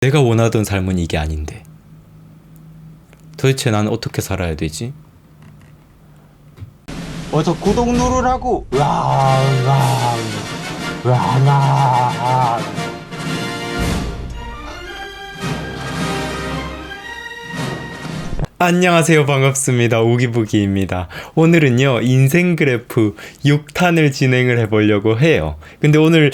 내가 원하던 삶은 이게 아닌데 도대체 난 어떻게 살아야 되지? 어서 구독 누르라고. 으아. 안녕하세요, 반갑습니다. 우기부기입니다. 오늘은요 인생 그래프 6탄을 진행을 해보려고 해요. 근데 오늘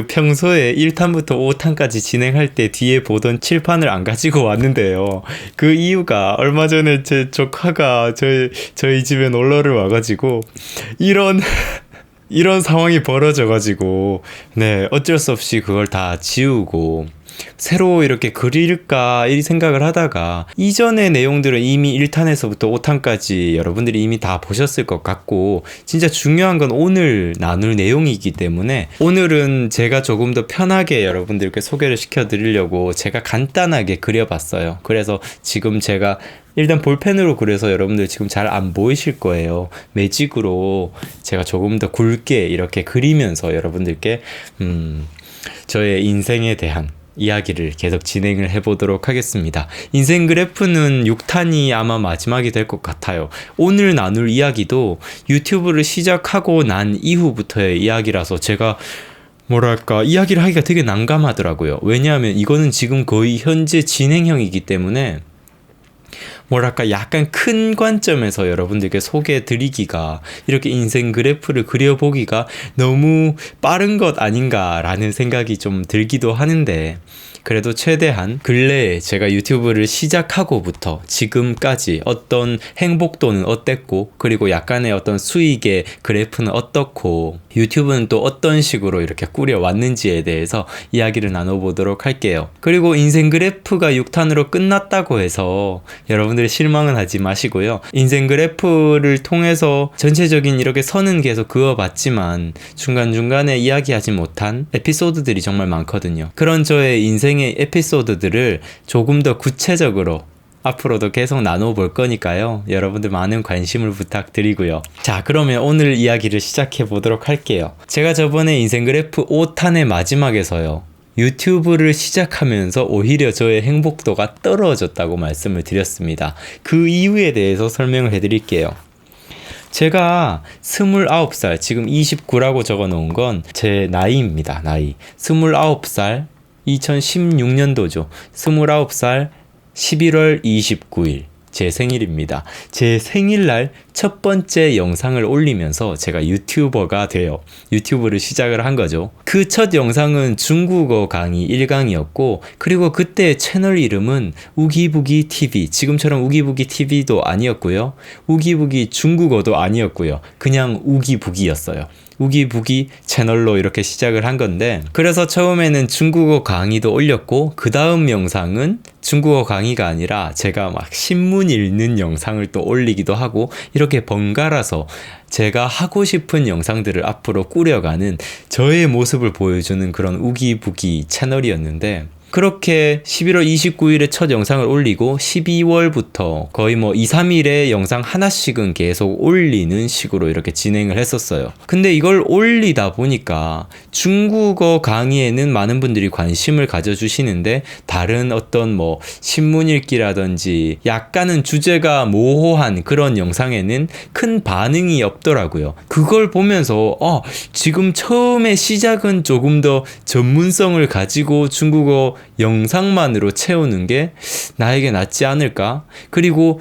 평소에 1탄부터 5탄까지 진행할 때 뒤에 보던 칠판을 안 가지고 왔는데요. 그 이유가 얼마 전에 제 조카가 저희 집에 놀러를 와가지고 이런 상황이 벌어져가지고 네, 어쩔 수 없이 그걸 다 지우고 새로 이렇게 그릴까 이 생각을 하다가 이전의 내용들은 이미 1탄에서부터 5탄까지 여러분들이 이미 다 보셨을 것 같고 진짜 중요한 건 오늘 나눌 내용이기 때문에 오늘은 제가 조금 더 편하게 여러분들께 소개를 시켜드리려고 제가 간단하게 그려봤어요. 그래서 지금 제가 일단 볼펜으로 그려서 여러분들 지금 잘 안 보이실 거예요. 매직으로 제가 조금 더 굵게 이렇게 그리면서 여러분들께 저의 인생에 대한 이야기를 계속 진행을 해보도록 하겠습니다. 인생 그래프는 6탄이 아마 마지막이 될 것 같아요. 오늘 나눌 이야기도 유튜브를 시작하고 난 이후부터의 이야기라서 제가 이야기를 하기가 되게 난감하더라고요. 왜냐하면 이거는 지금 거의 현재 진행형이기 때문에 약간 큰 관점에서 여러분들께 소개해 드리기가 이렇게 인생 그래프를 그려보기가 너무 빠른 것 아닌가라는 생각이 좀 들기도 하는데 그래도 최대한 근래에 제가 유튜브를 시작하고부터 지금까지 어떤 행복도는 어땠고 그리고 약간의 어떤 수익의 그래프는 어떻고 유튜브는 또 어떤 식으로 이렇게 꾸려왔는지에 대해서 이야기를 나눠보도록 할게요. 그리고 인생 그래프가 6탄으로 끝났다고 해서 여러분들이 실망은 하지 마시고요. 인생 그래프를 통해서 전체적인 이렇게 선은 계속 그어봤지만 중간중간에 이야기하지 못한 에피소드들이 정말 많거든요. 그런 저의 인생의 에피소드들을 조금 더 구체적으로 앞으로도 계속 나눠볼 거니까요. 여러분들 많은 관심을 부탁드리고요. 자, 그러면 오늘 이야기를 시작해 보도록 할게요. 제가 저번에 인생 그래프 5탄의 마지막에서요. 유튜브를 시작하면서 오히려 저의 행복도가 떨어졌다고 말씀을 드렸습니다. 그 이유에 대해서 설명을 해드릴게요. 제가 29살, 지금 29라고 적어 놓은 건 제 나이입니다. 나이. 29살, 2016년도죠. 29살 11월 29일. 제 생일입니다. 제 생일날 첫 번째 영상을 올리면서 제가 유튜버가 돼요. 유튜브를 시작을 한 거죠. 그 첫 영상은 중국어 강의 1강이었고 그리고 그때 채널 이름은 우기부기 TV, 지금처럼 우기부기 TV도 아니었고요. 우기부기 중국어도 아니었고요. 그냥 우기부기였어요. 우기부기 채널로 이렇게 시작을 한 건데 그래서 처음에는 중국어 강의도 올렸고 그 다음 영상은 중국어 강의가 아니라 제가 막 신문 읽는 영상을 또 올리기도 하고 이렇게 번갈아서 제가 하고 싶은 영상들을 앞으로 꾸려가는 저의 모습을 보여주는 그런 우기부기 채널이었는데 그렇게 11월 29일에 첫 영상을 올리고 12월부터 거의 2, 3일에 영상 하나씩은 계속 올리는 식으로 이렇게 진행을 했었어요. 근데 이걸 올리다 보니까 중국어 강의에는 많은 분들이 관심을 가져주시는데 다른 어떤 신문 읽기라든지 약간은 주제가 모호한 그런 영상에는 큰 반응이 없더라고요. 그걸 보면서 지금 처음에 시작은 조금 더 전문성을 가지고 중국어 영상만으로 채우는 게 나에게 낫지 않을까? 그리고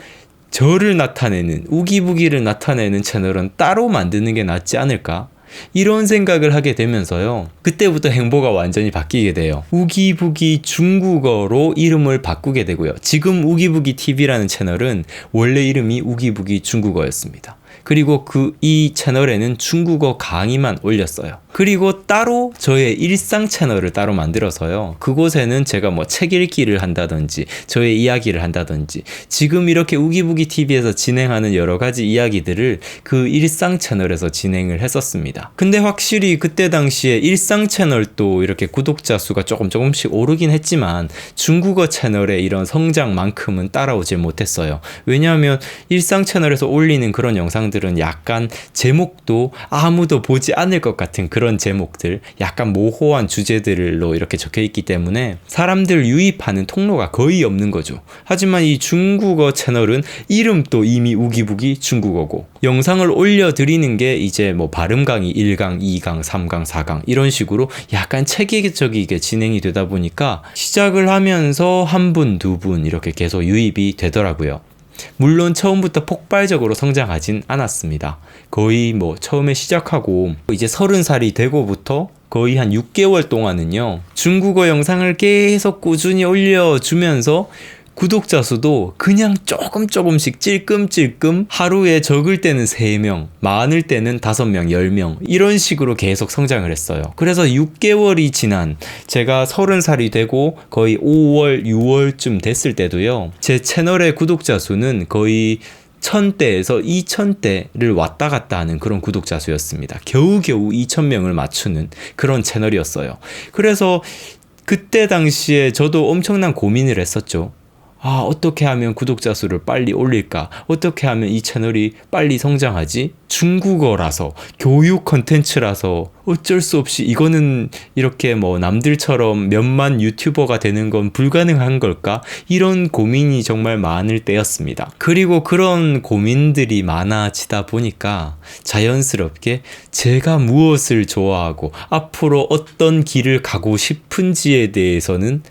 저를 나타내는 우기부기를 나타내는 채널은 따로 만드는 게 낫지 않을까? 이런 생각을 하게 되면서요. 그때부터 행보가 완전히 바뀌게 돼요. 우기부기 중국어로 이름을 바꾸게 되고요. 지금 우기부기 TV라는 채널은 원래 이름이 우기부기 중국어였습니다. 그리고 이 채널에는 중국어 강의만 올렸어요. 그리고 따로 저의 일상 채널을 따로 만들어서요. 그곳에는 제가 책 읽기를 한다든지 저의 이야기를 한다든지 지금 이렇게 우기부기 TV에서 진행하는 여러 가지 이야기들을 그 일상 채널에서 진행을 했었습니다. 근데 확실히 그때 당시에 일상 채널도 이렇게 구독자 수가 조금씩 오르긴 했지만 중국어 채널의 이런 성장만큼은 따라오질 못했어요. 왜냐하면 일상 채널에서 올리는 그런 영상들 영상들은 약간 제목도 아무도 보지 않을 것 같은 그런 제목들, 약간 모호한 주제들로 이렇게 적혀 있기 때문에 사람들 유입하는 통로가 거의 없는 거죠. 하지만 이 중국어 채널은 이름도 이미 우기부기 중국어고, 영상을 올려드리는 게 이제 뭐 발음 강의 1강, 2강, 3강, 4강 이런 식으로 약간 체계적이게 진행이 되다 보니까 시작을 하면서 한 분, 두 분 이렇게 계속 유입이 되더라고요. 물론 처음부터 폭발적으로 성장하진 않았습니다. 거의 뭐 처음에 시작하고 이제 30살이 되고부터 거의 한 6개월 동안은요, 중국어 영상을 계속 꾸준히 올려주면서 구독자 수도 그냥 조금씩 찔끔찔끔 하루에 적을 때는 3명, 많을 때는 5명, 10명 이런 식으로 계속 성장을 했어요. 그래서 6개월이 지난 제가 30살이 되고 거의 5월, 6월쯤 됐을 때도요, 제 채널의 구독자 수는 거의 1000대에서 2000대를 왔다 갔다 하는 그런 구독자 수였습니다. 겨우겨우 2000명을 맞추는 그런 채널이었어요. 그래서 그때 당시에 저도 엄청난 고민을 했었죠. 어떻게 하면 구독자 수를 빨리 올릴까? 어떻게 하면 이 채널이 빨리 성장하지? 중국어라서, 교육 컨텐츠라서 어쩔 수 없이 이거는 이렇게 뭐 남들처럼 몇만 유튜버가 되는 건 불가능한 걸까? 이런 고민이 정말 많을 때였습니다. 그리고 그런 고민들이 많아지다 보니까 자연스럽게 제가 무엇을 좋아하고 앞으로 어떤 길을 가고 싶은지에 대해서는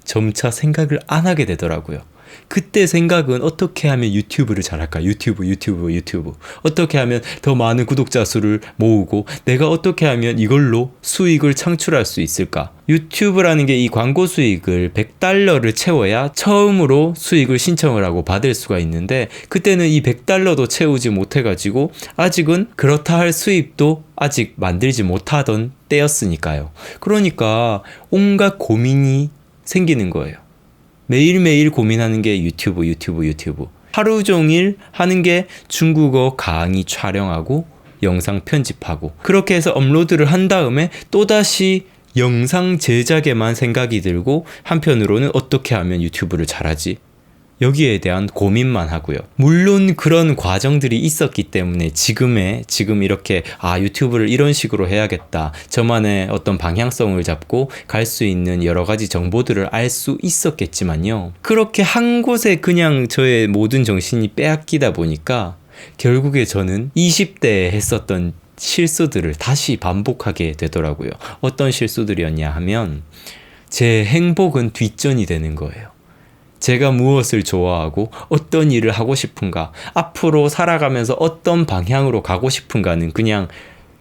점차 생각을 안 하게 되더라고요. 그때 생각은 어떻게 하면 유튜브를 잘할까? 유튜브. 어떻게 하면 더 많은 구독자 수를 모으고 내가 어떻게 하면 이걸로 수익을 창출할 수 있을까? 유튜브라는 게 이 광고 수익을 $100를 채워야 처음으로 수익을 신청을 하고 받을 수가 있는데, 그때는 이 $100도 채우지 못해가지고 아직은 그렇다 할 수입도 아직 만들지 못하던 때였으니까요. 그러니까 온갖 고민이 생기는 거예요. 매일매일 고민하는 게 유튜브. 하루 종일 하는 게 중국어 강의 촬영하고 영상 편집하고, 그렇게 해서 업로드를 한 다음에 또다시 영상 제작에만 생각이 들고, 한편으로는 어떻게 하면 유튜브를 잘하지? 여기에 대한 고민만 하고요. 물론 그런 과정들이 있었기 때문에 지금 이렇게 유튜브를 이런 식으로 해야겠다, 저만의 어떤 방향성을 잡고 갈 수 있는 여러 가지 정보들을 알 수 있었겠지만요, 그렇게 한 곳에 그냥 저의 모든 정신이 빼앗기다 보니까 결국에 저는 20대에 했었던 실수들을 다시 반복하게 되더라고요. 어떤 실수들이었냐 하면, 제 행복은 뒷전이 되는 거예요. 제가 무엇을 좋아하고 어떤 일을 하고 싶은가, 앞으로 살아가면서 어떤 방향으로 가고 싶은가는 그냥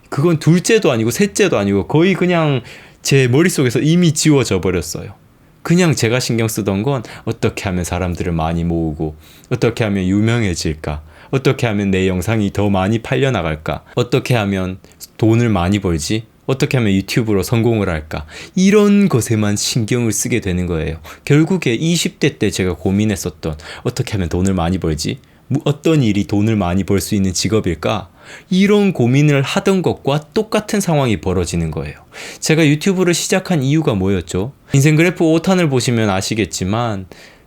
그건 둘째도 아니고 셋째도 아니고 거의 그냥 제 머릿속에서 이미 지워져 버렸어요. 그냥 제가 신경 쓰던 건 어떻게 하면 사람들을 많이 모으고, 어떻게 하면 유명해질까, 어떻게 하면 내 영상이 더 많이 팔려나갈까, 어떻게 하면 돈을 많이 벌지, 어떻게 하면 유튜브로 성공을 할까, 이런 것에만 신경을 쓰게 되는 거예요. 결국에 20대 때 제가 고민했었던 어떻게 하면 돈을 많이 벌지, 어떤 일이 돈을 많이 벌 수 있는 직업일까, 이런 고민을 하던 것과 똑같은 상황이 벌어지는 거예요. 제가 유튜브를 시작한 이유가 뭐였죠? 인생 그래프 5탄을 보시면 아시겠지만,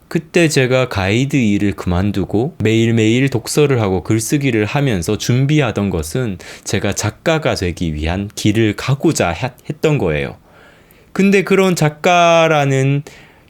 그때 제가 가이드 일을 그만두고 매일매일 독서를 하고 글쓰기를 하면서 준비하던 것은 제가 작가가 되기 위한 길을 가고자 했던 거예요. 근데 그런 작가라는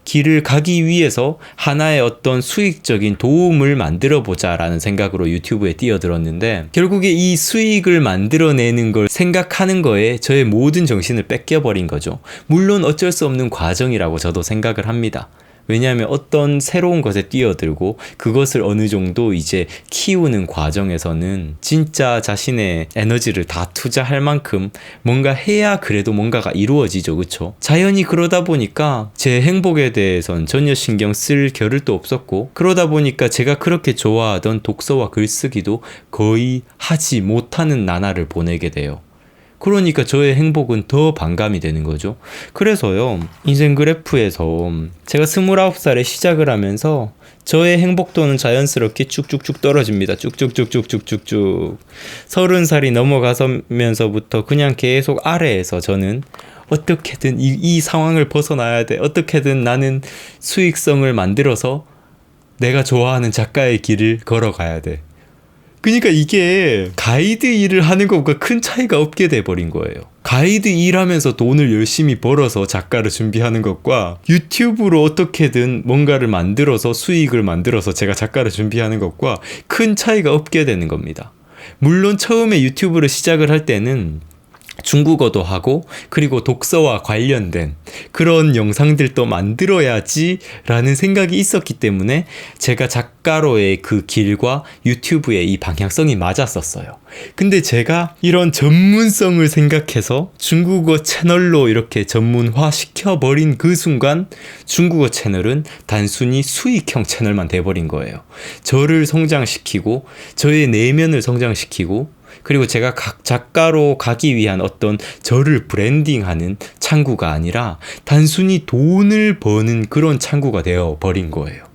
길을 가기 위해서 하나의 어떤 수익적인 도움을 만들어 보자라는 생각으로 유튜브에 뛰어들었는데, 결국에 이 수익을 만들어내는 걸 생각하는 거에 저의 모든 정신을 뺏겨버린 거죠. 물론 어쩔 수 없는 과정이라고 저도 생각을 합니다. 왜냐하면 어떤 새로운 것에 뛰어들고 그것을 어느 정도 이제 키우는 과정에서는 진짜 자신의 에너지를 다 투자할 만큼 뭔가 해야 그래도 뭔가가 이루어지죠. 그쵸? 자연히 그러다 보니까 제 행복에 대해선 전혀 신경 쓸 겨를도 없었고, 그러다 보니까 제가 그렇게 좋아하던 독서와 글쓰기도 거의 하지 못하는 나날을 보내게 돼요. 그러니까 저의 행복은 더 반감이 되는 거죠. 그래서요, 인생 그래프에서 제가 29살에 시작을 하면서 저의 행복도는 자연스럽게 쭉쭉쭉 떨어집니다. 쭉쭉쭉쭉쭉쭉쭉. 30살이 넘어가면서부터 그냥 계속 아래에서 저는 어떻게든 이 상황을 벗어나야 돼. 어떻게든 나는 수익성을 만들어서 내가 좋아하는 작가의 길을 걸어가야 돼. 그러니까 이게 가이드 일을 하는 것과 큰 차이가 없게 돼버린 거예요. 가이드 일하면서 돈을 열심히 벌어서 작가를 준비하는 것과 유튜브로 어떻게든 뭔가를 만들어서 수익을 만들어서 제가 작가를 준비하는 것과 큰 차이가 없게 되는 겁니다. 물론 처음에 유튜브를 시작을 할 때는 중국어도 하고 그리고 독서와 관련된 그런 영상들도 만들어야지 라는 생각이 있었기 때문에 제가 작가로의 그 길과 유튜브의 이 방향성이 맞았었어요. 근데 제가 이런 전문성을 생각해서 중국어 채널로 이렇게 전문화 시켜버린 그 순간 중국어 채널은 단순히 수익형 채널만 돼버린 거예요. 저를 성장시키고 저의 내면을 성장시키고 그리고 제가 각 작가로 가기 위한 어떤 저를 브랜딩하는 창구가 아니라 단순히 돈을 버는 그런 창구가 되어버린 거예요.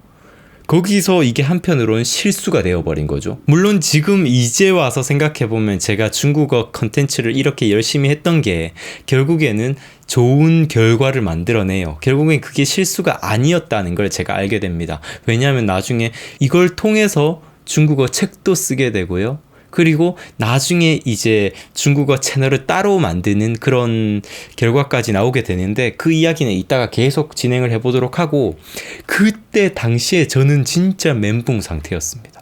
거기서 이게 한편으로는 실수가 되어버린 거죠. 물론 지금 이제 와서 생각해보면 제가 중국어 컨텐츠를 이렇게 열심히 했던 게 결국에는 좋은 결과를 만들어내요. 결국엔 그게 실수가 아니었다는 걸 제가 알게 됩니다. 왜냐하면 나중에 이걸 통해서 중국어 책도 쓰게 되고요. 그리고 나중에 이제 중국어 채널을 따로 만드는 그런 결과까지 나오게 되는데 그 이야기는 이따가 계속 진행을 해보도록 하고 그때 당시에 저는 진짜 멘붕 상태였습니다.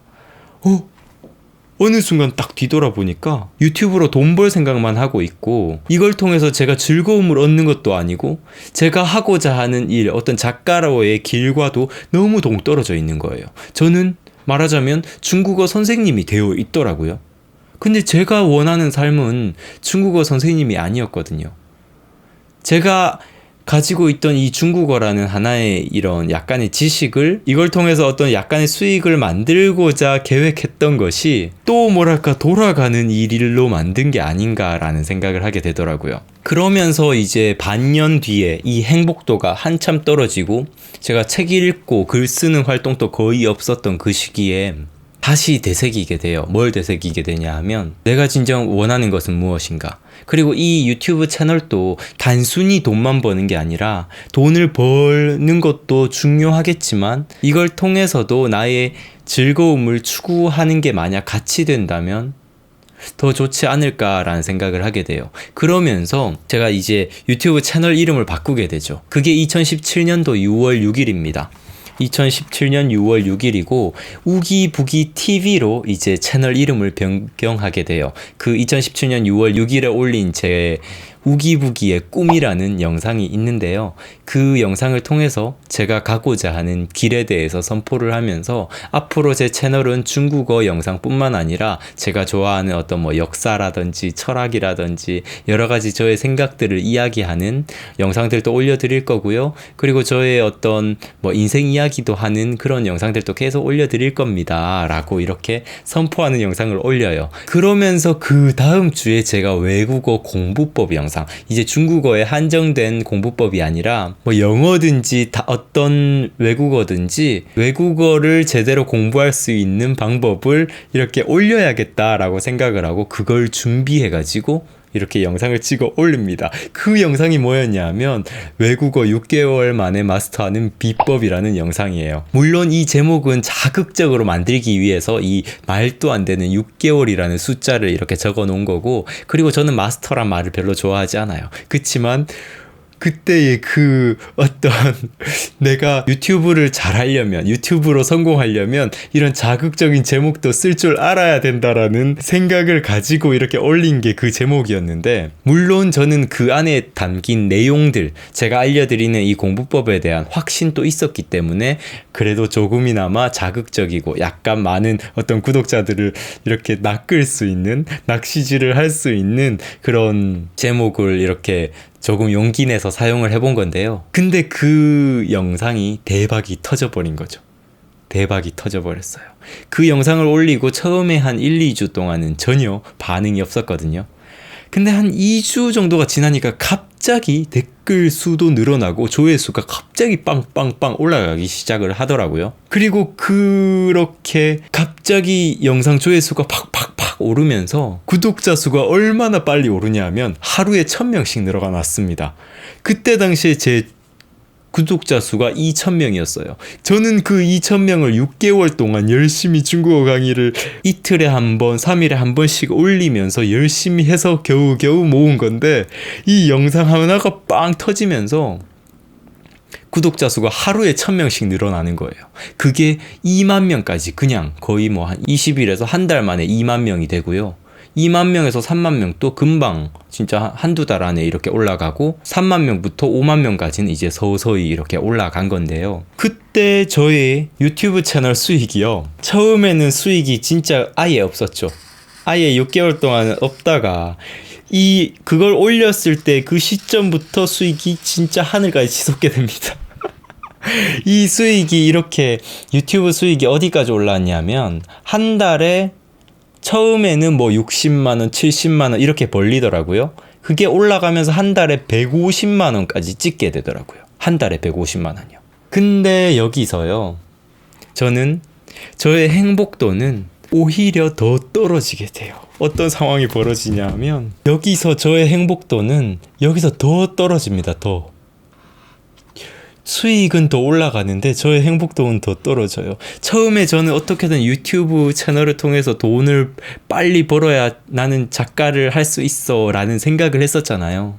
어느 순간 딱 뒤돌아보니까 유튜브로 돈 벌 생각만 하고 있고 이걸 통해서 제가 즐거움을 얻는 것도 아니고 제가 하고자 하는 일, 어떤 작가로의 길과도 너무 동떨어져 있는 거예요. 저는 말하자면 중국어 선생님이 되어 있더라고요. 근데 제가 원하는 삶은 중국어 선생님이 아니었거든요. 제가 가지고 있던 이 중국어라는 하나의 이런 약간의 지식을 이걸 통해서 어떤 약간의 수익을 만들고자 계획했던 것이 또 뭐랄까 돌아가는 일로 만든 게 아닌가라는 생각을 하게 되더라고요. 그러면서 이제 반년 뒤에 이 행복도가 한참 떨어지고 제가 책 읽고 글 쓰는 활동도 거의 없었던 그 시기에 다시 되새기게 돼요. 뭘 되새기게 되냐 하면 내가 진정 원하는 것은 무엇인가? 그리고 이 유튜브 채널도 단순히 돈만 버는 게 아니라 돈을 버는 것도 중요하겠지만 이걸 통해서도 나의 즐거움을 추구하는 게 만약 같이 된다면 더 좋지 않을까라는 생각을 하게 돼요. 그러면서 제가 이제 유튜브 채널 이름을 바꾸게 되죠. 그게 2017년도 6월 6일입니다. 2017년 6월 6일이고 우기부기 TV로 이제 채널 이름을 변경하게 돼요. 그 2017년 6월 6일에 올린 제 우기부기의 꿈이라는 영상이 있는데요. 그 영상을 통해서 제가 가고자 하는 길에 대해서 선포를 하면서 앞으로 제 채널은 중국어 영상뿐만 아니라 제가 좋아하는 어떤 뭐 역사라든지 철학이라든지 여러 가지 저의 생각들을 이야기하는 영상들도 올려드릴 거고요. 그리고 저의 어떤 뭐 인생 이야기도 하는 그런 영상들도 계속 올려드릴 겁니다. 라고 이렇게 선포하는 영상을 올려요. 그러면서 그 다음 주에 제가 외국어 공부법 영상 이제 중국어에 한정된 공부법이 아니라 뭐 영어든지 다 어떤 외국어든지 외국어를 제대로 공부할 수 있는 방법을 이렇게 올려야겠다라고 생각을 하고 그걸 준비해가지고 이렇게 영상을 찍어 올립니다. 그 영상이 뭐였냐면 외국어 6개월 만에 마스터하는 비법이라는 영상이에요. 물론 이 제목은 자극적으로 만들기 위해서 이 말도 안 되는 6개월이라는 숫자를 이렇게 적어 놓은 거고 그리고 저는 마스터란 말을 별로 좋아하지 않아요. 그치만 그때의 그 어떤 내가 유튜브를 잘 하려면 유튜브로 성공하려면 이런 자극적인 제목도 쓸 줄 알아야 된다라는 생각을 가지고 이렇게 올린 게 그 제목이었는데 물론 저는 그 안에 담긴 내용들 제가 알려드리는 이 공부법에 대한 확신도 있었기 때문에 그래도 조금이나마 자극적이고 약간 많은 어떤 구독자들을 이렇게 낚을 수 있는 낚시질을 할 수 있는 그런 제목을 이렇게 조금 용기 내서 사용을 해본 건데요. 근데 그 영상이 대박이 터져버린 거죠. 대박이 터져버렸어요. 그 영상을 올리고 처음에 한 1, 2주 동안은 전혀 반응이 없었거든요. 근데 한 2주 정도가 지나니까 갑자기 댓글 수도 늘어나고 조회수가 갑자기 빵빵빵 올라가기 시작을 하더라고요. 그리고 그렇게 갑자기 영상 조회수가 팍팍팍 오르면서 구독자 수가 얼마나 빨리 오르냐 하면 하루에 1000명씩 늘어가 났습니다. 그때 당시에 제 구독자 수가 2,000명이었어요. 저는 그 2,000명을 6개월 동안 열심히 중국어 강의를 이틀에 한 번, 3일에 한 번씩 올리면서 열심히 해서 겨우겨우 모은 건데, 이 영상 하나가 빵 터지면서 구독자 수가 하루에 1,000명씩 늘어나는 거예요. 그게 2만 명까지 그냥 거의 뭐 한 20일에서 한 달 만에 2만 명이 되고요. 2만 명에서 3만 명 또 금방 진짜 한두 달 안에 이렇게 올라가고 3만 명부터 5만 명까지는 이제 서서히 이렇게 올라간 건데요. 그때 저의 유튜브 채널 수익이요. 처음에는 수익이 진짜 아예 없었죠. 아예 6개월 동안 없다가 그걸 올렸을 때 그 시점부터 수익이 진짜 하늘까지 치솟게 됩니다. 이 수익이 이렇게 유튜브 수익이 어디까지 올랐냐면 한 달에 처음에는 뭐 60만원, 70만원 이렇게 벌리더라고요. 그게 올라가면서 한 달에 150만원까지 찍게 되더라고요. 한 달에 150만원이요. 근데 여기서요. 저는 저의 행복도는 오히려 더 떨어지게 돼요. 어떤 상황이 벌어지냐면 여기서 저의 행복도는 여기서 더 떨어집니다. 더. 수익은 더 올라가는데 저의 행복도는 더 떨어져요. 처음에 저는 어떻게든 유튜브 채널을 통해서 돈을 빨리 벌어야 나는 작가를 할 수 있어 라는 생각을 했었잖아요.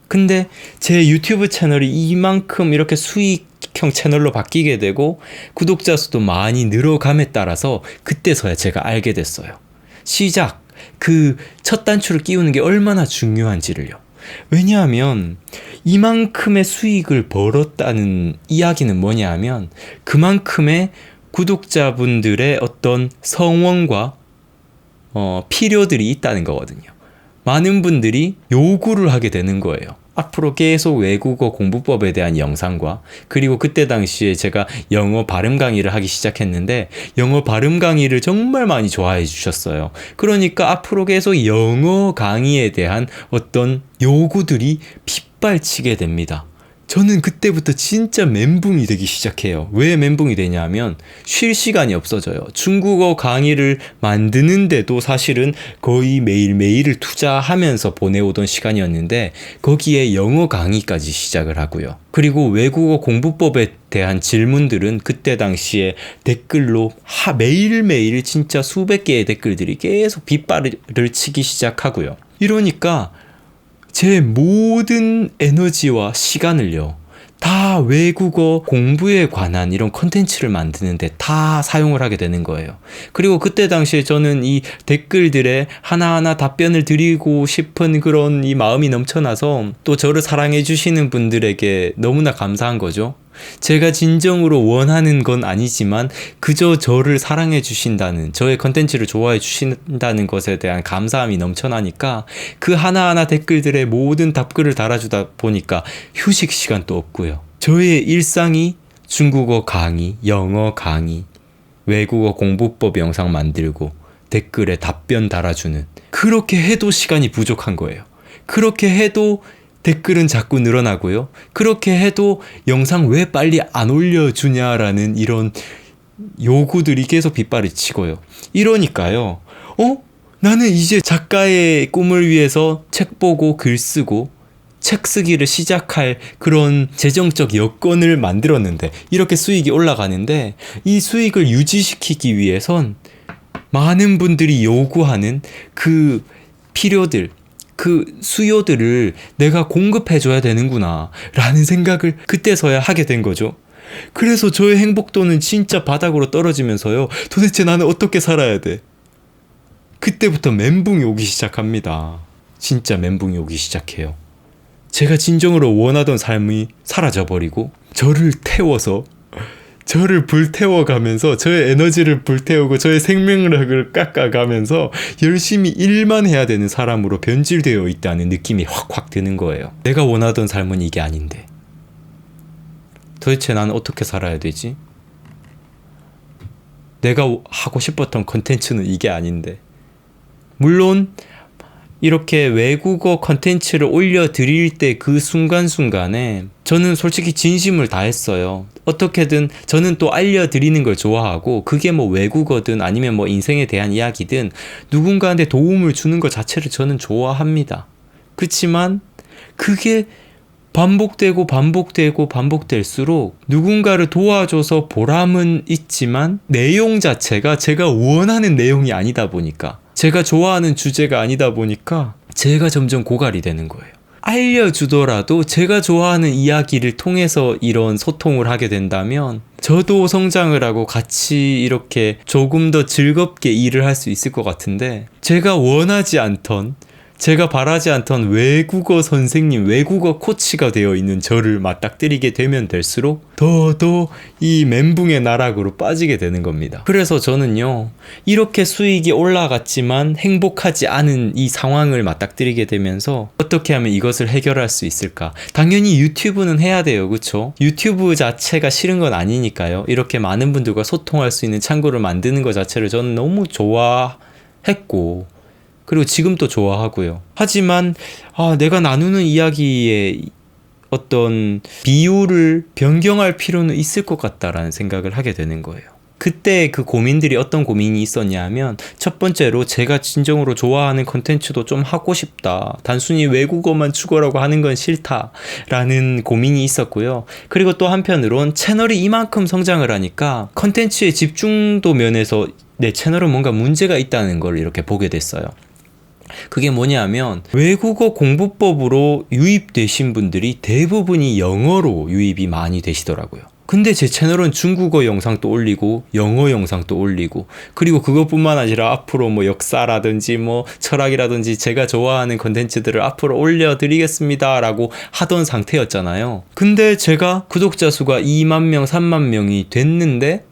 근데 제 유튜브 채널이 이만큼 이렇게 수익형 채널로 바뀌게 되고 구독자 수도 많이 늘어감에 따라서 그때서야 제가 알게 됐어요. 시작, 그 첫 단추를 끼우는 게 얼마나 중요한지를요. 왜냐하면 이만큼의 수익을 벌었다는 이야기는 뭐냐 하면 그만큼의 구독자분들의 어떤 성원과 필요들이 있다는 거거든요. 많은 분들이 요구를 하게 되는 거예요. 앞으로 계속 외국어 공부법에 대한 영상과 그리고 그때 당시에 제가 영어 발음 강의를 하기 시작했는데 영어 발음 강의를 정말 많이 좋아해 주셨어요. 그러니까 앞으로 계속 영어 강의에 대한 어떤 요구들이 빗발치게 됩니다. 저는 그때부터 진짜 멘붕이 되기 시작해요. 왜 멘붕이 되냐면 쉴 시간이 없어져요. 중국어 강의를 만드는데도 사실은 거의 매일매일을 투자하면서 보내오던 시간이었는데 거기에 영어 강의까지 시작을 하고요. 그리고 외국어 공부법에 대한 질문들은 그때 당시에 댓글로 매일매일 진짜 수백 개의 댓글들이 계속 빗발을 치기 시작하고요. 이러니까 제 모든 에너지와 시간을요, 다 외국어 공부에 관한 이런 컨텐츠를 만드는데 다 사용을 하게 되는 거예요. 그리고 그때 당시에 저는 이 댓글들에 하나하나 답변을 드리고 싶은 그런 이 마음이 넘쳐나서 또 저를 사랑해 주시는 분들에게 너무나 감사한 거죠. 제가 진정으로 원하는 건 아니지만 그저 저를 사랑해 주신다는, 저의 컨텐츠를 좋아해 주신다는 것에 대한 감사함이 넘쳐나니까 그 하나하나 댓글들에 모든 답글을 달아주다 보니까 휴식 시간도 없고요. 저의 일상이 중국어 강의, 영어 강의, 외국어 공부법 영상 만들고 댓글에 답변 달아주는, 그렇게 해도 시간이 부족한 거예요. 그렇게 해도 댓글은 자꾸 늘어나고요. 그렇게 해도 영상 왜 빨리 안 올려주냐라는 이런 요구들이 계속 빗발이 치고요. 이러니까요. 나는 이제 작가의 꿈을 위해서 책 보고 글 쓰고 책 쓰기를 시작할 그런 재정적 여건을 만들었는데 이렇게 수익이 올라가는데 이 수익을 유지시키기 위해선 많은 분들이 요구하는 그 필요들, 그 수요들을 내가 공급해줘야 되는구나 라는 생각을 그때서야 하게 된 거죠. 그래서 저의 행복도는 진짜 바닥으로 떨어지면서요. 도대체 나는 어떻게 살아야 돼? 그때부터 멘붕이 오기 시작합니다. 진짜 멘붕이 오기 시작해요. 제가 진정으로 원하던 삶이 사라져버리고 저를 태워서, 저를 불태워가면서 저의 에너지를 불태우고 저의 생명력을 깎아가면서 열심히 일만 해야 되는 사람으로 변질되어 있다는 느낌이 확확 드는 거예요. 내가 원하던 삶은 이게 아닌데 도대체 나는 어떻게 살아야 되지? 내가 하고 싶었던 컨텐츠는 이게 아닌데. 물론 이렇게 외국어 컨텐츠를 올려드릴 때 그 순간순간에 저는 솔직히 진심을 다했어요. 어떻게든 저는 또 알려드리는 걸 좋아하고 그게 뭐 외국어든 아니면 뭐 인생에 대한 이야기든 누군가한테 도움을 주는 것 자체를 저는 좋아합니다. 그렇지만 그게 반복될수록 누군가를 도와줘서 보람은 있지만 내용 자체가 제가 원하는 내용이 아니다 보니까, 제가 좋아하는 주제가 아니다 보니까 제가 점점 고갈이 되는 거예요. 알려주더라도 제가 좋아하는 이야기를 통해서 이런 소통을 하게 된다면 저도 성장을 하고 같이 이렇게 조금 더 즐겁게 일을 할 수 있을 것 같은데, 제가 원하지 않던, 제가 바라지 않던 외국어 선생님, 외국어 코치가 되어 있는 저를 맞닥뜨리게 되면 될수록 더 이 멘붕의 나락으로 빠지게 되는 겁니다. 그래서 저는요, 이렇게 수익이 올라갔지만 행복하지 않은 이 상황을 맞닥뜨리게 되면서 어떻게 하면 이것을 해결할 수 있을까? 당연히 유튜브는 해야 돼요. 그쵸? 유튜브 자체가 싫은 건 아니니까요. 이렇게 많은 분들과 소통할 수 있는 창구를 만드는 것 자체를 저는 너무 좋아했고, 그리고 지금도 좋아하고요. 하지만 내가 나누는 이야기의 어떤 비율을 변경할 필요는 있을 것 같다라는 생각을 하게 되는 거예요. 그때 그 고민들이 어떤 고민이 있었냐 하면, 첫 번째로 제가 진정으로 좋아하는 컨텐츠도 좀 하고 싶다. 단순히 외국어만 추구하라고 하는 건 싫다라는 고민이 있었고요. 그리고 또 한편으론 채널이 이만큼 성장을 하니까 컨텐츠의 집중도 면에서 내 채널은 뭔가 문제가 있다는 걸 이렇게 보게 됐어요. 그게 뭐냐면, 외국어 공부법으로 유입되신 분들이 대부분이 영어로 유입이 많이 되시더라고요. 근데 제 채널은 중국어 영상도 올리고 영어 영상도 올리고, 그리고 그것뿐만 아니라 앞으로 뭐 역사라든지 뭐 철학이라든지 제가 좋아하는 컨텐츠들을 앞으로 올려드리겠습니다 라고 하던 상태였잖아요. 근데 제가 구독자 수가 2만 명, 3만 명이 됐는데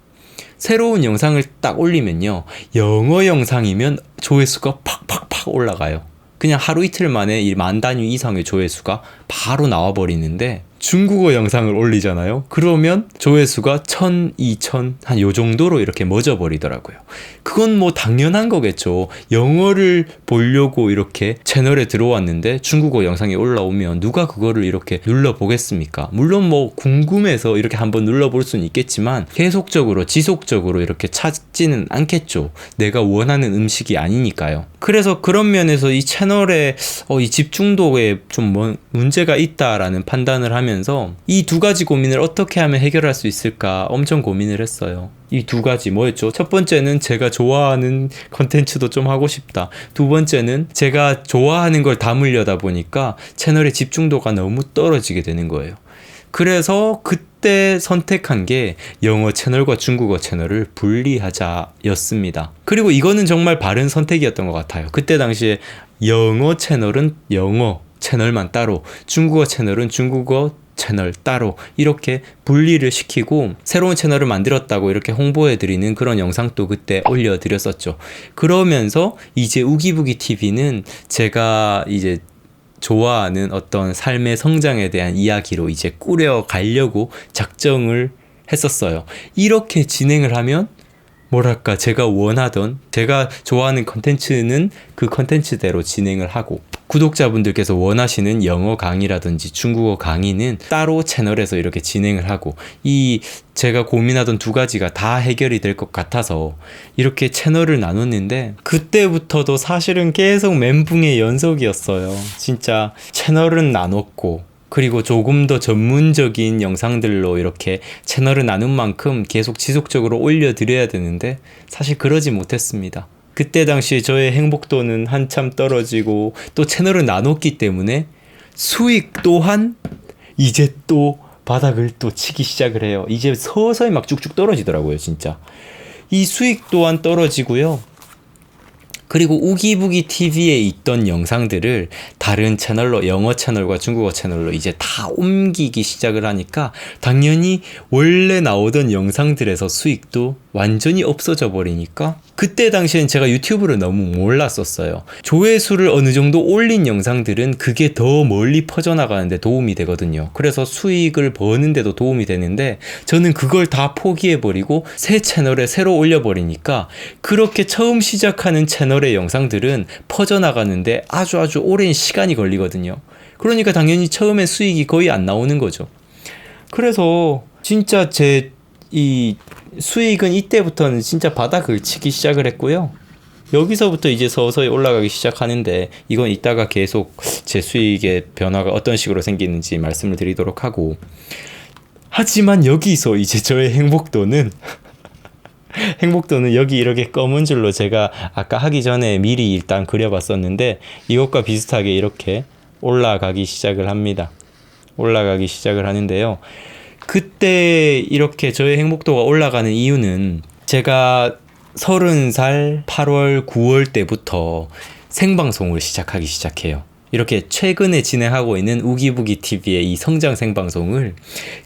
새로운 영상을 딱 올리면요, 영어 영상이면 조회수가 팍팍팍 올라가요. 그냥 하루 이틀 만에 이 10,000 단위 이상의 조회수가 바로 나와버리는데, 중국어 영상을 올리잖아요. 그러면 조회수가 1,000, 2,000 한 요 정도로 이렇게 멎어버리더라고요. 그건 뭐 당연한 거겠죠. 영어를 보려고 이렇게 채널에 들어왔는데 중국어 영상이 올라오면 누가 그거를 이렇게 눌러보겠습니까? 물론 뭐 궁금해서 이렇게 한번 눌러볼 수는 있겠지만 계속적으로 지속적으로 이렇게 찾지는 않겠죠. 내가 원하는 음식이 아니니까요. 그래서 그런 면에서 이 채널에 이 집중도에 좀 문제가 있다라는 판단을 하면서 이 두 가지 고민을 어떻게 하면 해결할 수 있을까 엄청 고민을 했어요. 이 두 가지 뭐였죠? 첫 번째는 제가 좋아하는 컨텐츠도 좀 하고 싶다. 두 번째는 제가 좋아하는 걸 담으려다 보니까 채널의 집중도가 너무 떨어지게 되는 거예요. 그래서 그때 선택한 게 영어 채널과 중국어 채널을 분리하자였습니다. 그리고 이거는 정말 바른 선택이었던 것 같아요. 그때 당시에 영어 채널은 영어 채널만 따로, 중국어 채널은 중국어 채널 따로 이렇게 분리를 시키고 새로운 채널을 만들었다고 이렇게 홍보해드리는 그런 영상도 그때 올려드렸었죠. 그러면서 이제 우기부기 TV는 제가 이제 좋아하는 어떤 삶의 성장에 대한 이야기로 이제 꾸려가려고 작정을 했었어요. 이렇게 진행을 하면 뭐랄까, 제가 원하던, 제가 좋아하는 컨텐츠는 그 컨텐츠대로 진행을 하고, 구독자분들께서 원하시는 영어 강의라든지 중국어 강의는 따로 채널에서 이렇게 진행을 하고, 이 제가 고민하던 두 가지가 다 해결이 될 것 같아서 이렇게 채널을 나눴는데, 그때부터도 사실은 계속 멘붕의 연속이었어요. 진짜 채널은 나눴고, 그리고 조금 더 전문적인 영상들로 이렇게 채널을 나눈 만큼 계속 지속적으로 올려드려야 되는데 사실 그러지 못했습니다. 그때 당시에 저의 행복도는 한참 떨어지고, 또 채널을 나눴기 때문에 수익 또한 이제 또 바닥을 또 치기 시작을 해요. 이제 서서히 막 쭉쭉 떨어지더라고요, 진짜. 이 수익 또한 떨어지고요. 그리고 우기부기 TV에 있던 영상들을 다른 채널로, 영어 채널과 중국어 채널로 이제 다 옮기기 시작을 하니까 당연히 원래 나오던 영상들에서 수익도 완전히 없어져 버리니까, 그때 당시엔 제가 유튜브를 너무 몰랐었어요. 조회수를 어느 정도 올린 영상들은 그게 더 멀리 퍼져나가는데 도움이 되거든요. 그래서 수익을 버는데도 도움이 되는데, 저는 그걸 다 포기해버리고 새 채널에 새로 올려버리니까 그렇게 처음 시작하는 채널의 영상들은 퍼져나가는데 아주 오랜 시간이 걸리거든요. 그러니까 당연히 처음에 수익이 거의 안 나오는 거죠. 그래서 진짜 제 이 수익은 이때부터는 진짜 바닥을 치기 시작을 했고요. 여기서부터 이제 서서히 올라가기 시작하는데 이건 이따가 계속 제 수익의 변화가 어떤 식으로 생기는지 말씀을 드리도록 하고, 하지만 여기서 이제 저의 행복도는 행복도는 여기 이렇게 검은 줄로 제가 아까 하기 전에 미리 일단 그려봤었는데 이것과 비슷하게 이렇게 올라가기 시작을 합니다. 올라가기 시작을 하는데요. 그때 이렇게 저의 행복도가 올라가는 이유는 제가 30살 8월 9월 때부터 생방송을 시작하기 시작해요. 이렇게 최근에 진행하고 있는 우기부기 TV의 이 성장 생방송을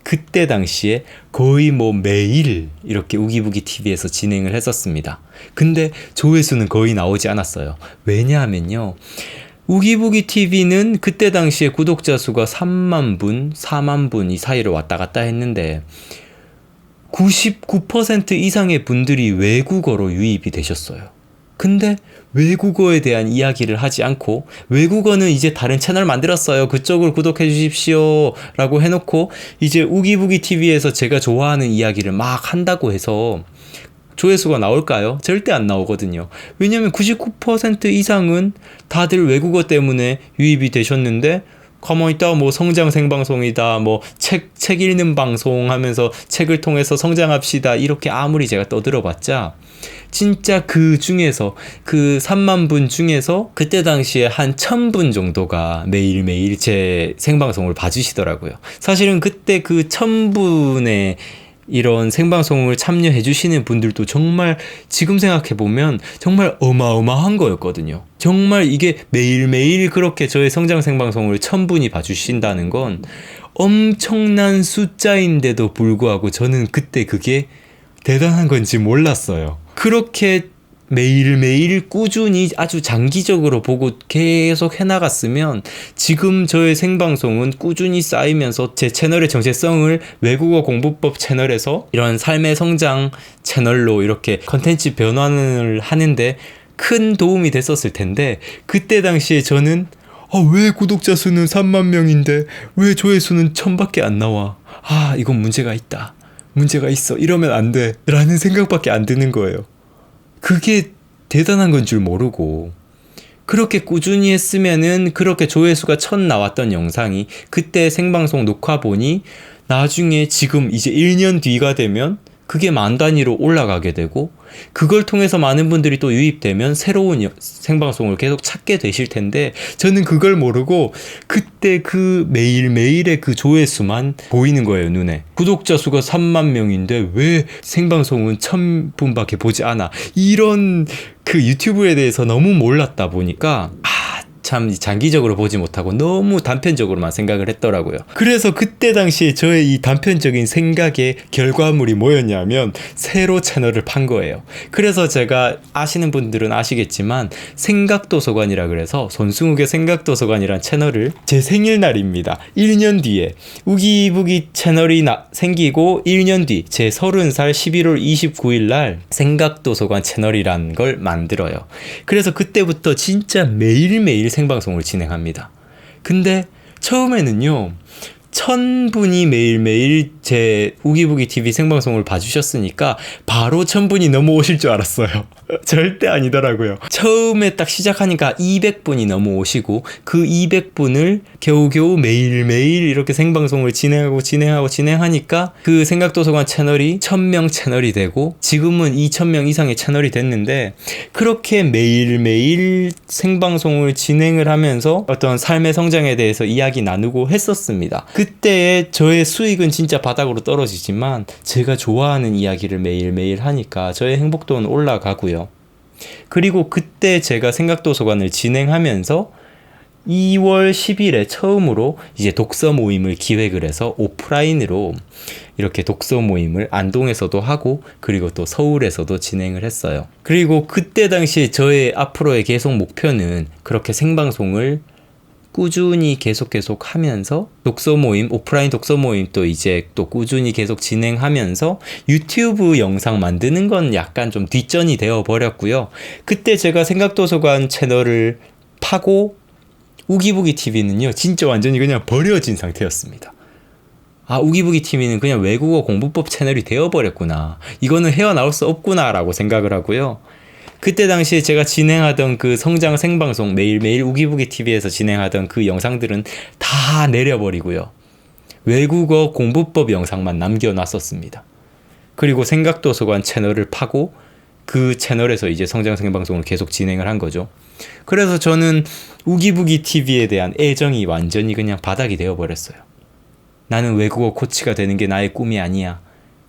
그때 당시에 거의 뭐 매일 이렇게 우기부기 TV에서 진행을 했었습니다. 근데 조회수는 거의 나오지 않았어요. 왜냐하면요, 우기부기 TV는 그때 당시에 구독자 수가 3만 분, 4만 분 이 사이를 왔다 갔다 했는데 99% 이상의 분들이 외국어로 유입이 되셨어요. 근데 외국어에 대한 이야기를 하지 않고, 외국어는 이제 다른 채널 만들었어요, 그쪽을 구독해 주십시오 라고 해놓고 이제 우기부기 TV에서 제가 좋아하는 이야기를 막 한다고 해서 조회수가 나올까요? 절대 안 나오거든요. 왜냐면 99% 이상은 다들 외국어 때문에 유입이 되셨는데, 가만히 있다 뭐 성장 생방송이다, 뭐 책 읽는 방송 하면서 책을 통해서 성장합시다, 이렇게 아무리 제가 떠들어봤자 진짜 그 중에서 그 3만 분 중에서 그때 당시에 한 1000분 정도가 매일매일 제 생방송을 봐주시더라고요. 사실은 그때 그 1000분의 이런 생방송을 참여해 주시는 분들도 정말 지금 생각해보면 정말 어마어마한 거였거든요. 정말 이게 매일매일 그렇게 저의 성장 생방송을 1000분이 봐주신다는 건 엄청난 숫자인데도 불구하고 저는 그때 그게 대단한 건지 몰랐어요. 그렇게 매일매일 꾸준히 아주 장기적으로 보고 계속 해나갔으면 지금 저의 생방송은 꾸준히 쌓이면서 제 채널의 정체성을 외국어 공부법 채널에서 이런 삶의 성장 채널로 이렇게 컨텐츠 변환을 하는데 큰 도움이 됐었을 텐데, 그때 당시에 저는 왜 구독자 수는 3만 명인데 왜 조회수는 1000밖에 안 나와, 이건 문제가 있다, 문제가 있어, 이러면 안 돼 라는 생각밖에 안 드는 거예요. 그게 대단한 건 줄 모르고, 그렇게 꾸준히 했으면은 그렇게 조회수가 1000 나왔던 영상이 그때 생방송 녹화 보니 나중에 지금 이제 1년 뒤가 되면 그게 만 단위로 올라가게 되고, 그걸 통해서 많은 분들이 또 유입되면 새로운 생방송을 계속 찾게 되실 텐데, 저는 그걸 모르고 그때 그 매일매일의 그 조회수만 보이는 거예요, 눈에. 구독자 수가 3만 명인데 왜 생방송은 1000분밖에 보지 않아, 이런 그 유튜브에 대해서 너무 몰랐다 보니까 참 장기적으로 보지 못하고 너무 단편적으로만 생각을 했더라고요. 그래서 그때 당시에 저의 이 단편적인 생각의 결과물이 뭐였냐면 새로 채널을 판 거예요. 그래서 제가 아시는 분들은 아시겠지만 생각도서관이라 그래서 손승욱의 생각도서관이란 채널을 제 생일날입니다, 1년 뒤에 우기부기 채널이 생기고 1년 뒤 제 30살 11월 29일 날 생각도서관 채널이란 걸 만들어요. 그래서 그때부터 진짜 매일매일 생방송을 진행합니다. 근데 처음에는요, 1000분이 매일매일 제 우기부기 TV 생방송을 봐주셨으니까 바로 1000분이 넘어오실 줄 알았어요. 절대 아니더라고요. 처음에 딱 시작하니까 200분이 넘어오시고 그 200분을 겨우겨우 매일매일 이렇게 생방송을 진행하니까 그 생각도서관 채널이 1000명 채널이 되고 지금은 2000명 이상의 채널이 됐는데, 그렇게 매일매일 생방송을 진행을 하면서 어떤 삶의 성장에 대해서 이야기 나누고 했었습니다. 그때의 저의 수익은 진짜 바닥으로 떨어지지만 제가 좋아하는 이야기를 매일매일 하니까 저의 행복도는 올라가고요. 그리고 그때 제가 생각도서관을 진행하면서 2월 10일에 처음으로 이제 독서 모임을 기획을 해서 오프라인으로 이렇게 독서 모임을 안동에서도 하고 그리고 또 서울에서도 진행을 했어요. 그리고 그때 당시 저의 앞으로의 계속 목표는 그렇게 생방송을 꾸준히 계속 하면서 독서 모임, 오프라인 독서 모임 또 이제 또 꾸준히 계속 진행하면서 유튜브 영상 만드는 건 약간 좀 뒷전이 되어 버렸고요. 그때 제가 생각도서관 채널을 파고 우기부기 TV는요, 진짜 완전히 그냥 버려진 상태였습니다. 우기부기 TV는 그냥 외국어 공부법 채널이 되어버렸구나, 이거는 헤어나올 수 없구나 라고 생각을 하고요. 그때 당시에 제가 진행하던 그 성장 생방송 매일매일 우기부기 TV에서 진행하던 그 영상들은 다 내려버리고요. 외국어 공부법 영상만 남겨놨었습니다. 그리고 생각도서관 채널을 파고 그 채널에서 이제 성장 생방송을 계속 진행을 한 거죠. 그래서 저는 우기부기 TV에 대한 애정이 완전히 그냥 바닥이 되어버렸어요. 나는 외국어 코치가 되는 게 나의 꿈이 아니야.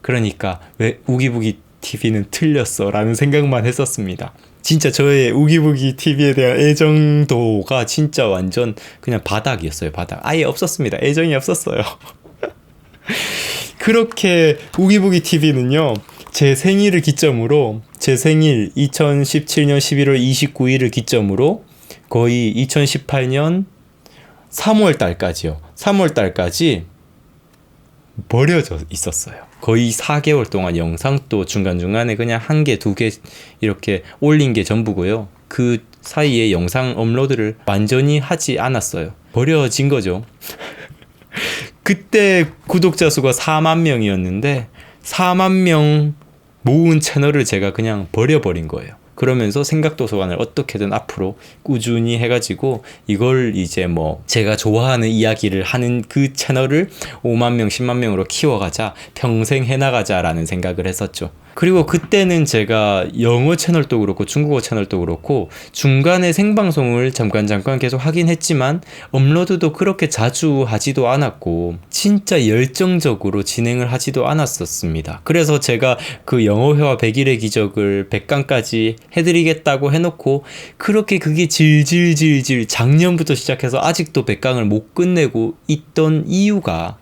그러니까 왜 우기부기 TV는 틀렸어 라는 생각만 했었습니다. 진짜 저의 우기부기 TV에 대한 애정도가 진짜 완전 그냥 바닥이었어요. 바닥. 아예 없었습니다. 애정이 없었어요. 그렇게 우기부기 TV는요. 제 생일을 기점으로 제 생일 2017년 11월 29일을 기점으로 거의 2018년 3월 달까지요. 3월 달까지 버려져 있었어요. 거의 4개월 동안 영상도 중간중간에 그냥 1개, 2개 이렇게 올린 게 전부고요. 그 사이에 영상 업로드를 완전히 하지 않았어요. 버려진 거죠. 그때 구독자 수가 4만 명이었는데 4만 명 모은 채널을 제가 그냥 버려버린 거예요. 그러면서 생각도서관을 어떻게든 앞으로 꾸준히 해가지고 이걸 이제 뭐 제가 좋아하는 이야기를 하는 그 채널을 5만 명, 10만 명으로 키워가자, 평생 해나가자라는 생각을 했었죠. 그리고 그때는 제가 영어 채널도 그렇고 중국어 채널도 그렇고 중간에 생방송을 잠깐 계속 하긴 했지만 업로드도 그렇게 자주 하지도 않았고 진짜 열정적으로 진행을 하지도 않았었습니다. 그래서 제가 그 영어회화 100일의 기적을 100강까지 해드리겠다고 해놓고 그렇게 그게 질질질질 작년부터 시작해서 아직도 100강을 못 끝내고 있던 이유가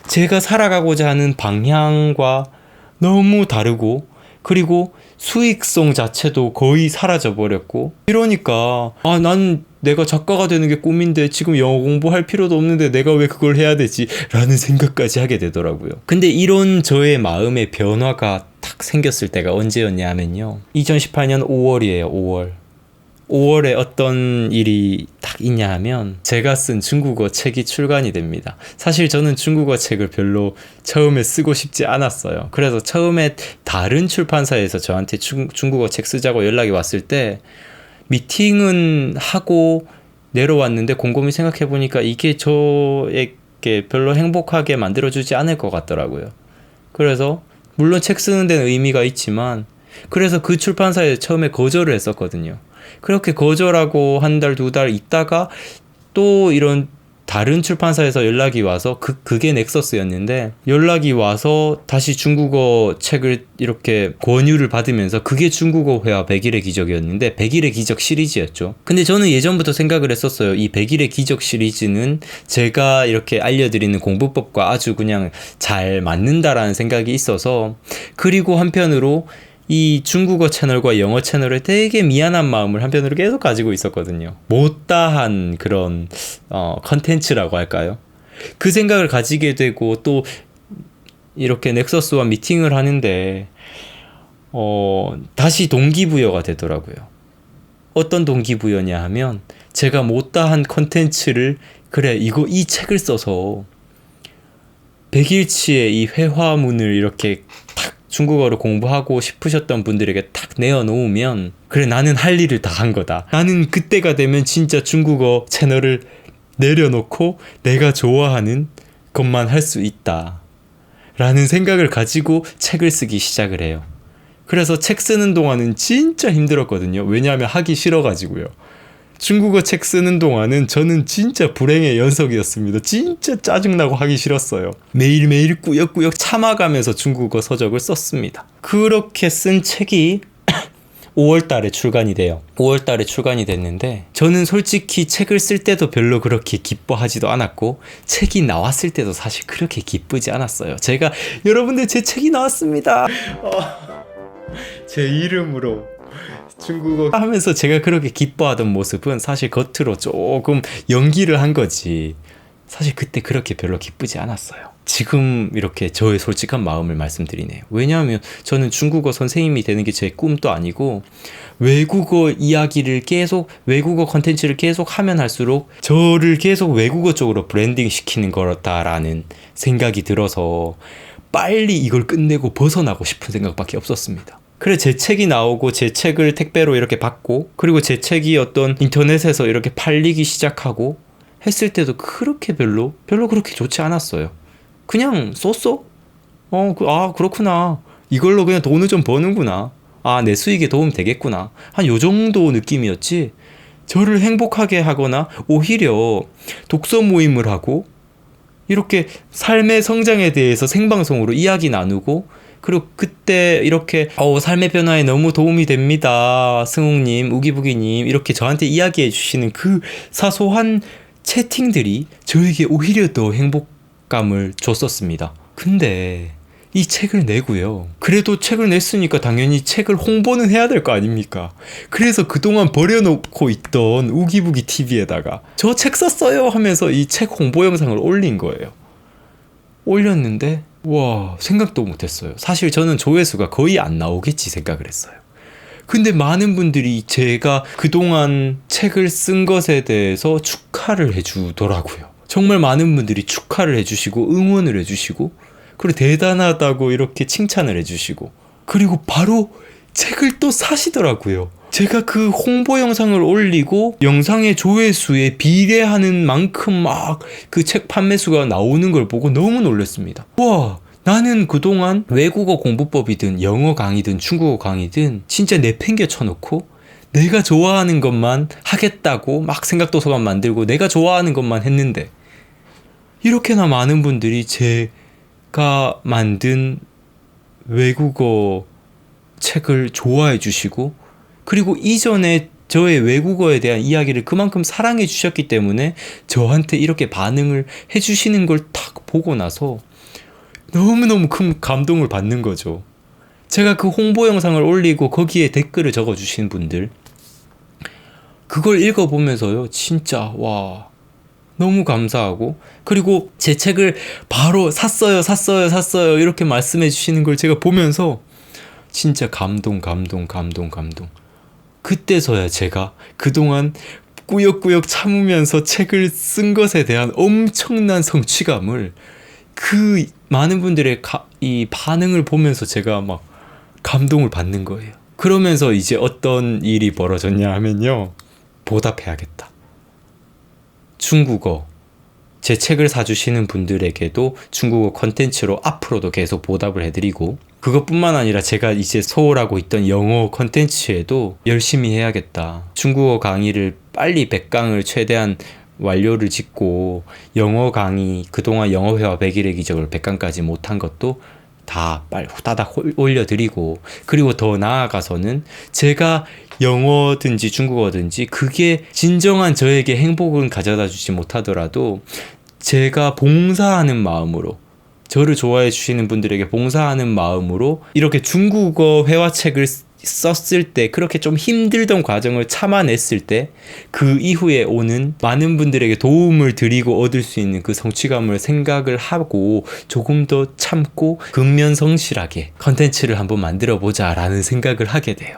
제가 살아가고자 하는 방향과 너무 다르고 그리고 수익성 자체도 거의 사라져 버렸고 이러니까 난 내가 작가가 되는 게 꿈인데 지금 영어 공부할 필요도 없는데 내가 왜 그걸 해야 되지? 라는 생각까지 하게 되더라고요. 근데 이런 저의 마음의 변화가 딱 생겼을 때가 언제였냐 하면요. 2018년 5월이에요. 5월에 어떤 일이 딱 있냐 하면 제가 쓴 중국어 책이 출간이 됩니다. 사실 저는 중국어 책을 별로 처음에 쓰고 싶지 않았어요. 그래서 처음에 다른 출판사에서 저한테 중국어 책 쓰자고 연락이 왔을 때 미팅은 하고 내려왔는데 곰곰이 생각해보니까 이게 저에게 별로 행복하게 만들어주지 않을 것 같더라고요. 그래서 물론 책 쓰는 데는 의미가 있지만 그래서 그 출판사에 처음에 거절을 했었거든요. 그렇게 거절하고 한 달, 2달 있다가 또 이런 다른 출판사에서 연락이 와서 그게 넥서스였는데 연락이 와서 다시 중국어 책을 이렇게 권유를 받으면서 그게 중국어 회화 100일의 기적이었는데 100일의 기적 시리즈였죠. 근데 저는 예전부터 생각을 했었어요. 이 100일의 기적 시리즈는 제가 이렇게 알려드리는 공부법과 아주 그냥 잘 맞는다라는 생각이 있어서 그리고 한편으로 이 중국어 채널과 영어 채널에 되게 미안한 마음을 한편으로 계속 가지고 있었거든요. 못다한 그런 컨텐츠라고 할까요? 그 생각을 가지게 되고 또 이렇게 넥서스와 미팅을 하는데 다시 동기부여가 되더라고요. 어떤 동기부여냐 하면 제가 못다한 컨텐츠를 이 책을 써서 100일치의 이 회화문을 이렇게 중국어를 공부하고 싶으셨던 분들에게 탁 내어놓으면 그래 나는 할 일을 다 한 거다. 나는 그때가 되면 진짜 중국어 채널을 내려놓고 내가 좋아하는 것만 할 수 있다 라는 생각을 가지고 책을 쓰기 시작을 해요. 그래서 책 쓰는 동안은 진짜 힘들었거든요. 왜냐하면 하기 싫어가지고요. 중국어 책 쓰는 동안은 저는 진짜 불행의 연속이었습니다. 진짜 짜증나고 하기 싫었어요. 매일매일 꾸역꾸역 참아가면서 중국어 서적을 썼습니다. 그렇게 쓴 책이 5월 달에 출간이 돼요. 5월 달에 출간이 됐는데 저는 솔직히 책을 쓸 때도 별로 그렇게 기뻐하지도 않았고 책이 나왔을 때도 사실 그렇게 기쁘지 않았어요. 제가 여러분들 제 책이 나왔습니다. 제 이름으로 중국어 하면서 제가 그렇게 기뻐하던 모습은 사실 겉으로 조금 연기를 한 거지 사실 그때 그렇게 별로 기쁘지 않았어요. 지금 이렇게 저의 솔직한 마음을 말씀드리네요. 왜냐하면 저는 중국어 선생님이 되는 게 제 꿈도 아니고 외국어 이야기를 계속 외국어 컨텐츠를 계속 하면 할수록 저를 계속 외국어 쪽으로 브랜딩 시키는 거다라는 생각이 들어서 빨리 이걸 끝내고 벗어나고 싶은 생각밖에 없었습니다. 그래 제 책이 나오고 제 책을 택배로 이렇게 받고 그리고 제 책이 어떤 인터넷에서 이렇게 팔리기 시작하고 했을 때도 그렇게 별로 그렇게 좋지 않았어요. 그냥 썼어? 그렇구나. 이걸로 그냥 돈을 좀 버는구나. 내 수익에 도움 되겠구나. 한 요 정도 느낌이었지. 저를 행복하게 하거나 오히려 독서 모임을 하고 이렇게 삶의 성장에 대해서 생방송으로 이야기 나누고 그리고 그때 이렇게 삶의 변화에 너무 도움이 됩니다. 승욱님, 우기부기님 이렇게 저한테 이야기해 주시는 그 사소한 채팅들이 저에게 오히려 더 행복감을 줬었습니다. 근데 이 책을 내고요. 그래도 책을 냈으니까 당연히 책을 홍보는 해야 될 거 아닙니까? 그래서 그동안 버려놓고 있던 우기부기 TV에다가 저 책 썼어요 하면서 이 책 홍보 영상을 올린 거예요. 올렸는데 와 생각도 못했어요. 사실 저는 조회수가 거의 안 나오겠지 생각을 했어요. 근데 많은 분들이 제가 그동안 책을 쓴 것에 대해서 축하를 해주더라고요. 정말 많은 분들이 축하를 해주시고 응원을 해주시고 그리고 대단하다고 이렇게 칭찬을 해주시고 그리고 바로 책을 또 사시더라고요. 제가 그 홍보 영상을 올리고 영상의 조회수에 비례하는 만큼 막 그 책 판매수가 나오는 걸 보고 너무 놀랐습니다. 와, 나는 그동안 외국어 공부법이든 영어 강의든 중국어 강의든 진짜 내팽개 쳐놓고 내가 좋아하는 것만 하겠다고 막 생각도서관 만들고 내가 좋아하는 것만 했는데 이렇게나 많은 분들이 제가 만든 외국어 책을 좋아해 주시고 그리고 이전에 저의 외국어에 대한 이야기를 그만큼 사랑해 주셨기 때문에 저한테 이렇게 반응을 해 주시는 걸 딱 보고 나서 너무너무 큰 감동을 받는 거죠. 제가 그 홍보 영상을 올리고 거기에 댓글을 적어 주신 분들 그걸 읽어보면서요 진짜 와 너무 감사하고 그리고 제 책을 바로 샀어요 이렇게 말씀해 주시는 걸 제가 보면서 진짜 감동 그때서야 제가 그동안 꾸역꾸역 참으면서 책을 쓴 것에 대한 엄청난 성취감을 그 많은 분들의 이 반응을 보면서 제가 막 감동을 받는 거예요. 그러면서 이제 어떤 일이 벌어졌냐 하면요 보답해야겠다. 중국어 제 책을 사주시는 분들에게도 중국어 컨텐츠로 앞으로도 계속 보답을 해드리고 그것뿐만 아니라 제가 이제 소홀하고 있던 영어 컨텐츠에도 열심히 해야겠다. 중국어 강의를 빨리 100강을 최대한 완료를 짓고 영어 강의 그동안 영어회화 100일의 기적을 100강까지 못한 것도 다 빨리 후다닥 올려드리고 그리고 더 나아가서는 제가 영어든지 중국어든지 그게 진정한 저에게 행복은 가져다 주지 못하더라도 제가 봉사하는 마음으로 저를 좋아해 주시는 분들에게 봉사하는 마음으로 이렇게 중국어 회화책을 썼을 때 그렇게 좀 힘들던 과정을 참아냈을 때 그 이후에 오는 많은 분들에게 도움을 드리고 얻을 수 있는 그 성취감을 생각을 하고 조금 더 참고 근면성실하게 컨텐츠를 한번 만들어 보자 라는 생각을 하게 돼요.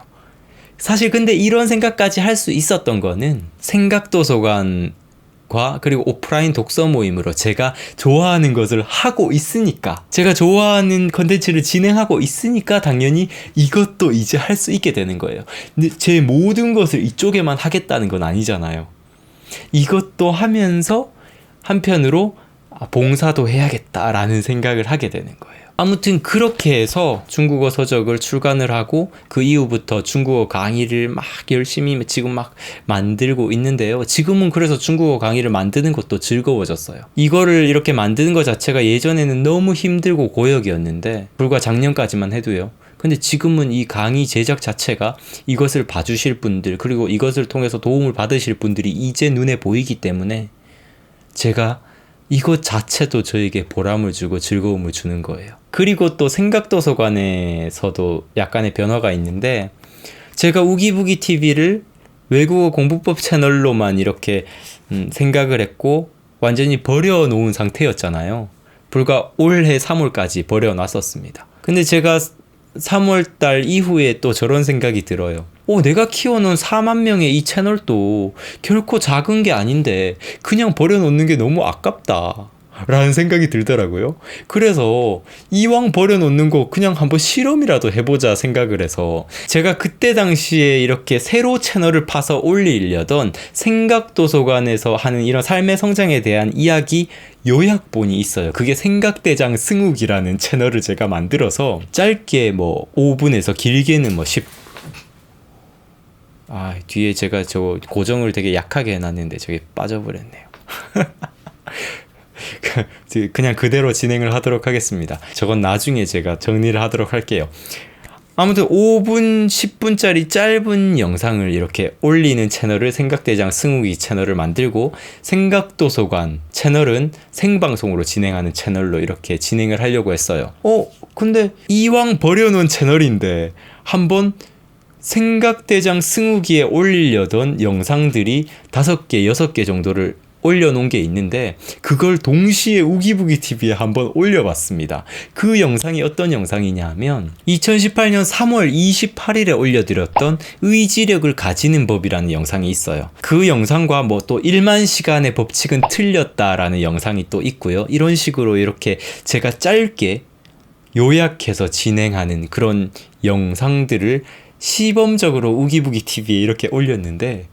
사실 근데 이런 생각까지 할 수 있었던 거는 생각도서관과 그리고 오프라인 독서 모임으로 제가 좋아하는 것을 하고 있으니까 제가 좋아하는 컨텐츠를 진행하고 있으니까 당연히 이것도 이제 할 수 있게 되는 거예요. 근데 제 모든 것을 이쪽에만 하겠다는 건 아니잖아요. 이것도 하면서 한편으로 봉사도 해야겠다라는 생각을 하게 되는 거예요. 아무튼 그렇게 해서 중국어 서적을 출간을 하고 그 이후부터 중국어 강의를 막 열심히 지금 막 만들고 있는데요. 지금은 그래서 중국어 강의를 만드는 것도 즐거워졌어요. 이거를 이렇게 만드는 것 자체가 예전에는 너무 힘들고 고역이었는데 불과 작년까지만 해도요. 근데 지금은 이 강의 제작 자체가 이것을 봐주실 분들 그리고 이것을 통해서 도움을 받으실 분들이 이제 눈에 보이기 때문에 제가 이것 자체도 저에게 보람을 주고 즐거움을 주는 거예요. 그리고 또 생각도서관에서도 약간의 변화가 있는데 제가 우기부기 TV를 외국어 공부법 채널로만 이렇게 생각을 했고 완전히 버려놓은 상태였잖아요. 불과 올해 3월까지 버려놨었습니다. 근데 제가 3월달 이후에 또 저런 생각이 들어요. 내가 키워놓은 4만 명의 이 채널도 결코 작은 게 아닌데 그냥 버려놓는 게 너무 아깝다. 라는 생각이 들더라고요. 그래서 이왕 버려놓는 거 그냥 한번 실험이라도 해보자 생각을 해서 제가 그때 당시에 이렇게 새로 채널을 파서 올리려던 생각도서관에서 하는 이런 삶의 성장에 대한 이야기 요약본이 있어요. 그게 생각대장 승욱이라는 채널을 제가 만들어서 짧게 뭐 5분에서 길게는 뭐 10... 뒤에 제가 저 고정을 되게 약하게 해놨는데 저게 빠져버렸네요. 그냥 그대로 진행을 하도록 하겠습니다. 저건 나중에 제가 정리를 하도록 할게요. 아무튼 5분, 10분짜리 짧은 영상을 이렇게 올리는 채널을 생각대장 승욱이 채널을 만들고, 생각도서관 채널은 생방송으로 진행하는 채널로 이렇게 진행을 하려고 했어요. 근데 이왕 버려놓은 채널인데 한번 생각대장 승욱이에 올리려던 영상들이 5개, 6개 정도를 올려놓은 게 있는데 그걸 동시에 우기부기TV에 한번 올려봤습니다. 그 영상이 어떤 영상이냐 하면 2018년 3월 28일에 올려드렸던 의지력을 가지는 법이라는 영상이 있어요. 그 영상과 뭐 또 1만 시간의 법칙은 틀렸다라는 영상이 또 있고요. 이런 식으로 이렇게 제가 짧게 요약해서 진행하는 그런 영상들을 시범적으로 우기부기TV에 이렇게 올렸는데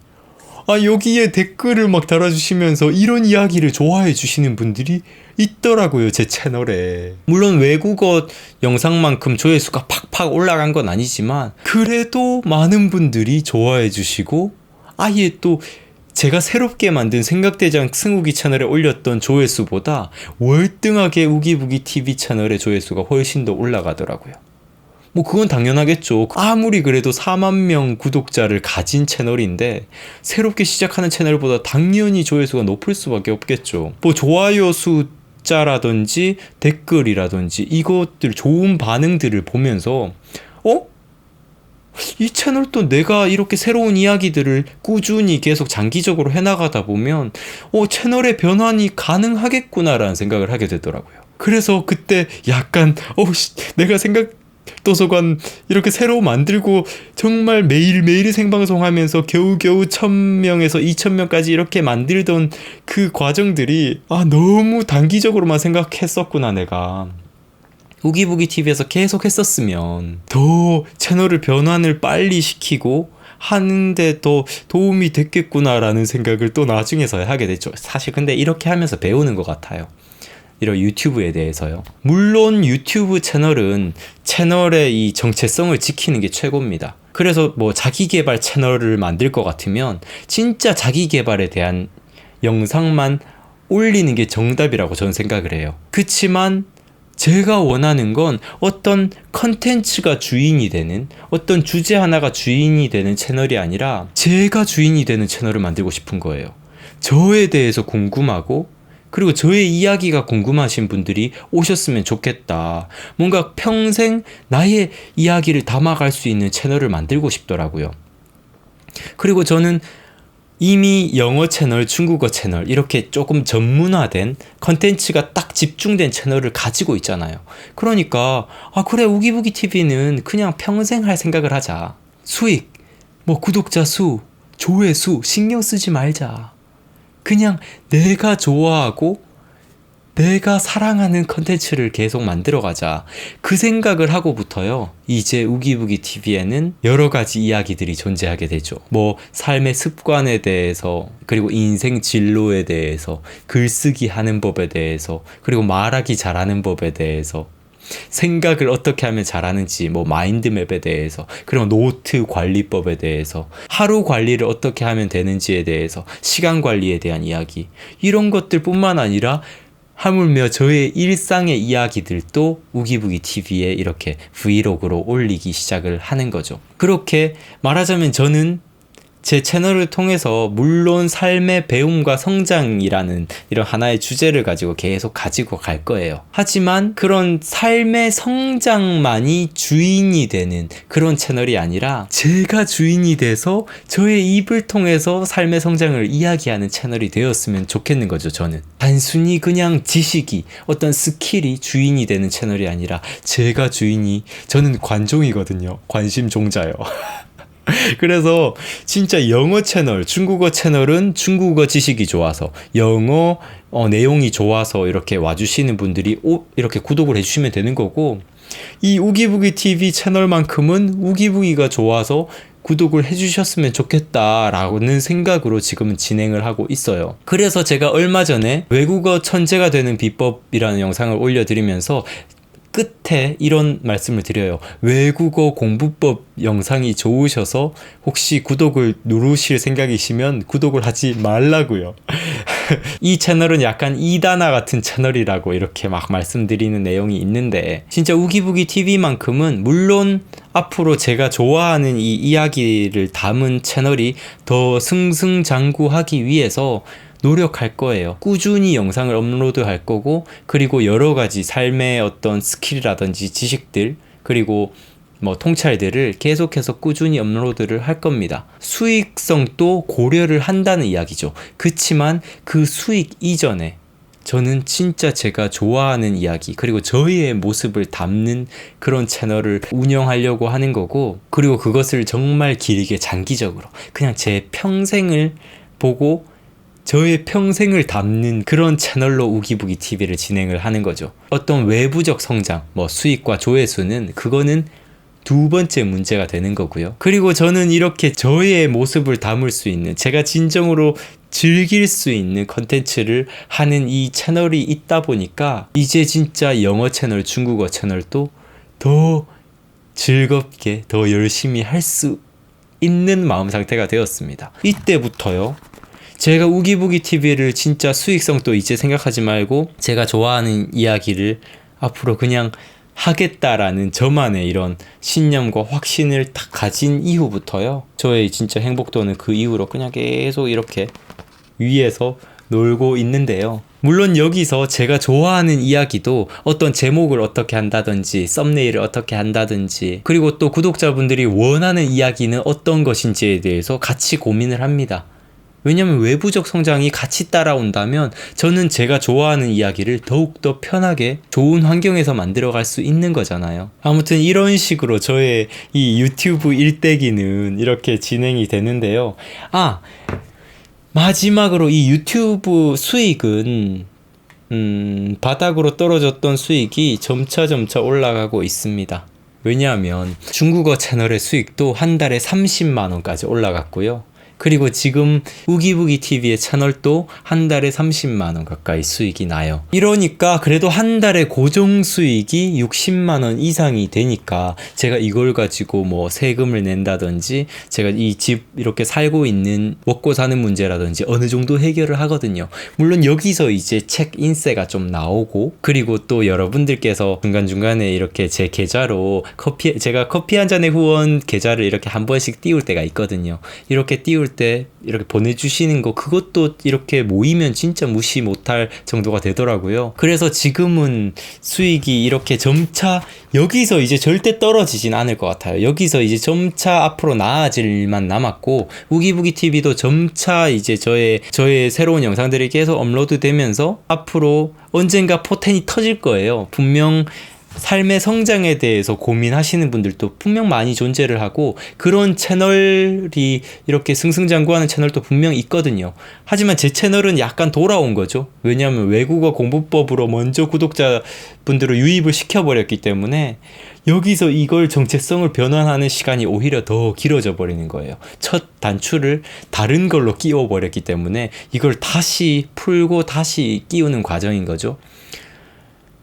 여기에 댓글을 막 달아주시면서 이런 이야기를 좋아해 주시는 분들이 있더라고요, 제 채널에. 물론 외국어 영상만큼 조회수가 팍팍 올라간 건 아니지만 그래도 많은 분들이 좋아해 주시고, 아예 또 제가 새롭게 만든 생각대장 승욱이 채널에 올렸던 조회수보다 월등하게 우기부기TV 채널의 조회수가 훨씬 더 올라가더라고요. 뭐 그건 당연하겠죠. 아무리 그래도 4만 명 구독자를 가진 채널인데 새롭게 시작하는 채널보다 당연히 조회수가 높을 수밖에 없겠죠. 뭐 좋아요 숫자라든지 댓글이라든지 이것들 좋은 반응들을 보면서 이 채널도 내가 이렇게 새로운 이야기들을 꾸준히 계속 장기적으로 해나가다 보면 채널의 변환이 가능하겠구나라는 생각을 하게 되더라고요. 그래서 그때 약간 내가 도서관 이렇게 새로 만들고 정말 매일매일 생방송하면서 겨우겨우 1000명에서 2000명까지 이렇게 만들던 그 과정들이 너무 단기적으로만 생각했었구나. 내가 우기부기TV에서 계속 했었으면 더 채널을 변환을 빨리 시키고 하는데 더 도움이 됐겠구나라는 생각을 또 나중에서야 하게 됐죠. 사실 근데 이렇게 하면서 배우는 것 같아요, 이런 유튜브에 대해서요. 물론 유튜브 채널은 채널의 이 정체성을 지키는 게 최고입니다. 그래서 뭐 자기개발 채널을 만들 것 같으면 진짜 자기개발에 대한 영상만 올리는 게 정답이라고 저는 생각을 해요. 그치만 제가 원하는 건 어떤 컨텐츠가 주인이 되는, 어떤 주제 하나가 주인이 되는 채널이 아니라 제가 주인이 되는 채널을 만들고 싶은 거예요. 저에 대해서 궁금하고 그리고 저의 이야기가 궁금하신 분들이 오셨으면 좋겠다. 뭔가 평생 나의 이야기를 담아갈 수 있는 채널을 만들고 싶더라고요. 그리고 저는 이미 영어 채널, 중국어 채널 이렇게 조금 전문화된 컨텐츠가 딱 집중된 채널을 가지고 있잖아요. 그러니까 그래, 우기부기TV는 그냥 평생 할 생각을 하자. 수익, 뭐 구독자 수, 조회수 신경 쓰지 말자. 그냥 내가 좋아하고 내가 사랑하는 컨텐츠를 계속 만들어가자. 그 생각을 하고부터요, 이제 우기부기TV에는 여러 가지 이야기들이 존재하게 되죠. 뭐 삶의 습관에 대해서, 그리고 인생 진로에 대해서, 글쓰기 하는 법에 대해서, 그리고 말하기 잘하는 법에 대해서, 생각을 어떻게 하면 잘하는지, 뭐 마인드맵에 대해서, 그리고 노트 관리법에 대해서, 하루 관리를 어떻게 하면 되는지에 대해서, 시간 관리에 대한 이야기, 이런 것들 뿐만 아니라 하물며 저의 일상의 이야기들도 우기부기TV에 이렇게 브이로그로 올리기 시작을 하는 거죠. 그렇게 말하자면 저는 제 채널을 통해서 물론 삶의 배움과 성장이라는 이런 하나의 주제를 가지고 계속 가지고 갈 거예요. 하지만 그런 삶의 성장만이 주인이 되는 그런 채널이 아니라 제가 주인이 돼서 저의 입을 통해서 삶의 성장을 이야기하는 채널이 되었으면 좋겠는 거죠. 저는 단순히 그냥 지식이, 어떤 스킬이 주인이 되는 채널이 아니라 제가 주인이, 저는 관종이거든요. 관심 종자요. 그래서 진짜 영어 채널, 중국어 채널은 중국어 지식이 좋아서, 영어 내용이 좋아서 이렇게 와주시는 분들이 이렇게 구독을 해주시면 되는 거고, 이 우기부기 TV 채널만큼은 우기부기가 좋아서 구독을 해주셨으면 좋겠다라는 생각으로 지금은 진행을 하고 있어요. 그래서 제가 얼마 전에 외국어 천재가 되는 비법이라는 영상을 올려드리면서 끝에 이런 말씀을 드려요. 외국어 공부법 영상이 좋으셔서 혹시 구독을 누르실 생각이시면 구독을 하지 말라고요. 이 채널은 약간 이단아 같은 채널이라고 이렇게 막 말씀드리는 내용이 있는데, 진짜 우기부기 TV만큼은 물론 앞으로 제가 좋아하는 이 이야기를 담은 채널이 더 승승장구하기 위해서 노력할 거예요. 꾸준히 영상을 업로드할 거고, 그리고 여러 가지 삶의 어떤 스킬이라든지 지식들, 그리고 뭐 통찰들을 계속해서 꾸준히 업로드를 할 겁니다. 수익성도 고려를 한다는 이야기죠. 그치만 그 수익 이전에 저는 진짜 제가 좋아하는 이야기, 그리고 저희의 모습을 담는 그런 채널을 운영하려고 하는 거고, 그리고 그것을 정말 길게 장기적으로 그냥 제 평생을 보고 저의 평생을 담는 그런 채널로 우기부기 TV를 진행을 하는 거죠. 어떤 외부적 성장, 뭐 수익과 조회수는 그거는 두 번째 문제가 되는 거고요. 그리고 저는 이렇게 저의 모습을 담을 수 있는, 제가 진정으로 즐길 수 있는 컨텐츠를 하는 이 채널이 있다 보니까 이제 진짜 영어 채널, 중국어 채널도 더 즐겁게, 더 열심히 할 수 있는 마음 상태가 되었습니다. 이때부터요, 제가 우기부기 TV를 진짜 수익성도 이제 생각하지 말고 제가 좋아하는 이야기를 앞으로 그냥 하겠다라는 저만의 이런 신념과 확신을 딱 가진 이후부터요, 저의 진짜 행복도는 그 이후로 그냥 계속 이렇게 위에서 놀고 있는데요. 물론 여기서 제가 좋아하는 이야기도 어떤 제목을 어떻게 한다든지 썸네일을 어떻게 한다든지, 그리고 또 구독자분들이 원하는 이야기는 어떤 것인지에 대해서 같이 고민을 합니다. 왜냐면 외부적 성장이 같이 따라온다면 저는 제가 좋아하는 이야기를 더욱더 편하게 좋은 환경에서 만들어갈 수 있는 거잖아요. 아무튼 이런 식으로 저의 이 유튜브 일대기는 이렇게 진행이 되는데요. 마지막으로 이 유튜브 수익은 바닥으로 떨어졌던 수익이 점차 올라가고 있습니다. 왜냐하면 중국어 채널의 수익도 한 달에 30만 원까지 올라갔고요. 그리고 지금 우기부기 TV의 채널도 한 달에 30만 원 가까이 수익이 나요. 이러니까 그래도 한 달에 고정 수익이 60만 원 이상이 되니까 제가 이걸 가지고 뭐 세금을 낸다든지, 제가 이 집 이렇게 살고 있는 먹고 사는 문제라든지 어느 정도 해결을 하거든요. 물론 여기서 이제 책 인세가 좀 나오고, 그리고 또 여러분들께서 중간중간에 이렇게 제 계좌로 제가 커피 한 잔의 후원 계좌를 이렇게 한 번씩 띄울 때가 있거든요. 이렇게 띄울 때 이렇게 보내주시는 거, 그것도 이렇게 모이면 진짜 무시 못할 정도가 되더라고요. 그래서 지금은 수익이 이렇게 점차, 여기서 이제 절대 떨어지진 않을 것 같아요. 여기서 이제 점차 앞으로 나아질 일만 남았고, 우기부기 TV도 점차 이제 저의 새로운 영상들이 계속 업로드 되면서 앞으로 언젠가 포텐이 터질 거예요. 분명 삶의 성장에 대해서 고민하시는 분들도 분명 많이 존재를 하고, 그런 채널이 이렇게 승승장구하는 채널도 분명 있거든요. 하지만 제 채널은 약간 돌아온 거죠. 왜냐하면 외국어 공부법으로 먼저 구독자분들을 유입을 시켜버렸기 때문에 여기서 이걸 정체성을 변환하는 시간이 오히려 더 길어져 버리는 거예요. 첫 단추를 다른 걸로 끼워버렸기 때문에 이걸 다시 풀고 다시 끼우는 과정인 거죠.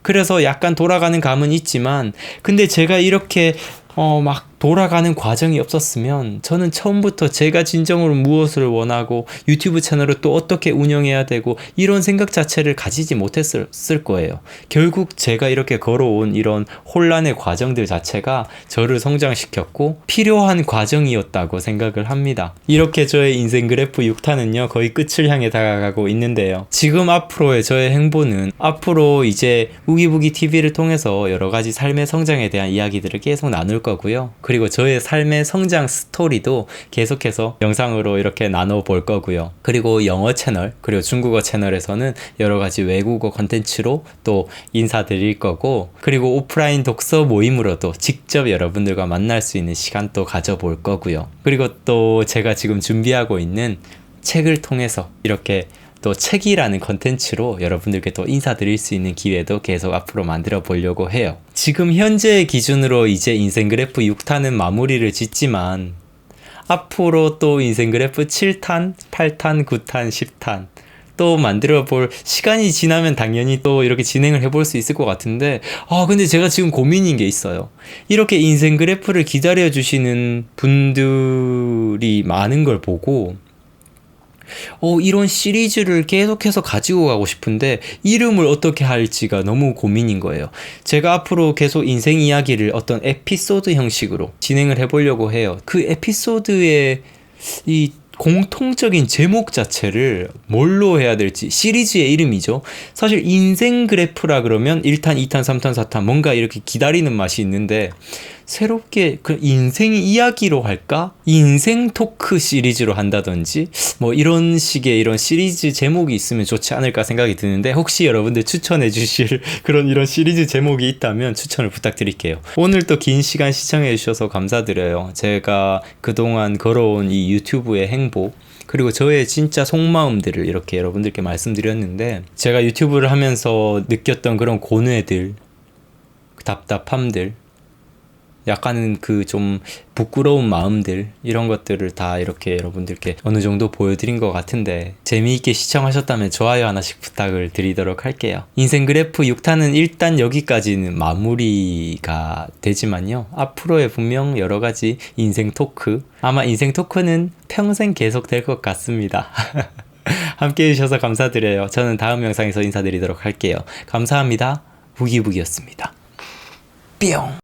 그래서 약간 돌아가는 감은 있지만, 근데 제가 이렇게 막 돌아가는 과정이 없었으면 저는 처음부터 제가 진정으로 무엇을 원하고 유튜브 채널을 또 어떻게 운영해야 되고 이런 생각 자체를 가지지 못했을 거예요. 결국 제가 이렇게 걸어온 이런 혼란의 과정들 자체가 저를 성장시켰고 필요한 과정이었다고 생각을 합니다. 이렇게 저의 인생 그래프 6탄은요 거의 끝을 향해 다가가고 있는데요. 지금 앞으로의 저의 행보는, 앞으로 이제 우기부기 TV를 통해서 여러 가지 삶의 성장에 대한 이야기들을 계속 나눌 거고요. 그리고 저의 삶의 성장 스토리도 계속해서 영상으로 이렇게 나눠볼 거고요. 그리고 영어 채널, 그리고 중국어 채널에서는 여러 가지 외국어 컨텐츠로 또 인사드릴 거고, 그리고 오프라인 독서 모임으로도 직접 여러분들과 만날 수 있는 시간도 가져볼 거고요. 그리고 또 제가 지금 준비하고 있는 책을 통해서 이렇게 또 책이라는 컨텐츠로 여러분들께 또 인사드릴 수 있는 기회도 계속 앞으로 만들어 보려고 해요. 지금 현재 기준으로 이제 인생 그래프 6탄은 마무리를 짓지만 앞으로 또 인생 그래프 7탄, 8탄, 9탄, 10탄 또 만들어 볼 시간이 지나면 당연히 또 이렇게 진행을 해볼 수 있을 것 같은데, 근데 제가 지금 고민인 게 있어요. 이렇게 인생 그래프를 기다려 주시는 분들이 많은 걸 보고 이런 시리즈를 계속해서 가지고 가고 싶은데 이름을 어떻게 할지가 너무 고민인 거예요. 제가 앞으로 계속 인생 이야기를 어떤 에피소드 형식으로 진행을 해보려고 해요. 그 에피소드의 이 공통적인 제목 자체를 뭘로 해야 될지, 시리즈의 이름이죠. 사실 인생 그래프라 그러면 1탄, 2탄, 3탄, 4탄 뭔가 이렇게 기다리는 맛이 있는데, 새롭게 그 인생 이야기로 할까? 인생 토크 시리즈로 한다든지 뭐 이런 식의 이런 시리즈 제목이 있으면 좋지 않을까 생각이 드는데, 혹시 여러분들 추천해 주실 그런 이런 시리즈 제목이 있다면 추천을 부탁드릴게요. 오늘 또 긴 시간 시청해 주셔서 감사드려요. 제가 그동안 걸어온 이 유튜브의 행복, 그리고 저의 진짜 속마음들을 이렇게 여러분들께 말씀드렸는데, 제가 유튜브를 하면서 느꼈던 그런 고뇌들, 답답함들, 약간은 그 좀 부끄러운 마음들, 이런 것들을 다 이렇게 여러분들께 어느 정도 보여드린 것 같은데, 재미있게 시청하셨다면 좋아요 하나씩 부탁을 드리도록 할게요. 인생 그래프 6탄은 일단 여기까지는 마무리가 되지만요, 앞으로의 분명 여러 가지 인생 토크, 아마 인생 토크는 평생 계속 될 것 같습니다. 함께 해주셔서 감사드려요. 저는 다음 영상에서 인사드리도록 할게요. 감사합니다. 부기부기였습니다. 뿅.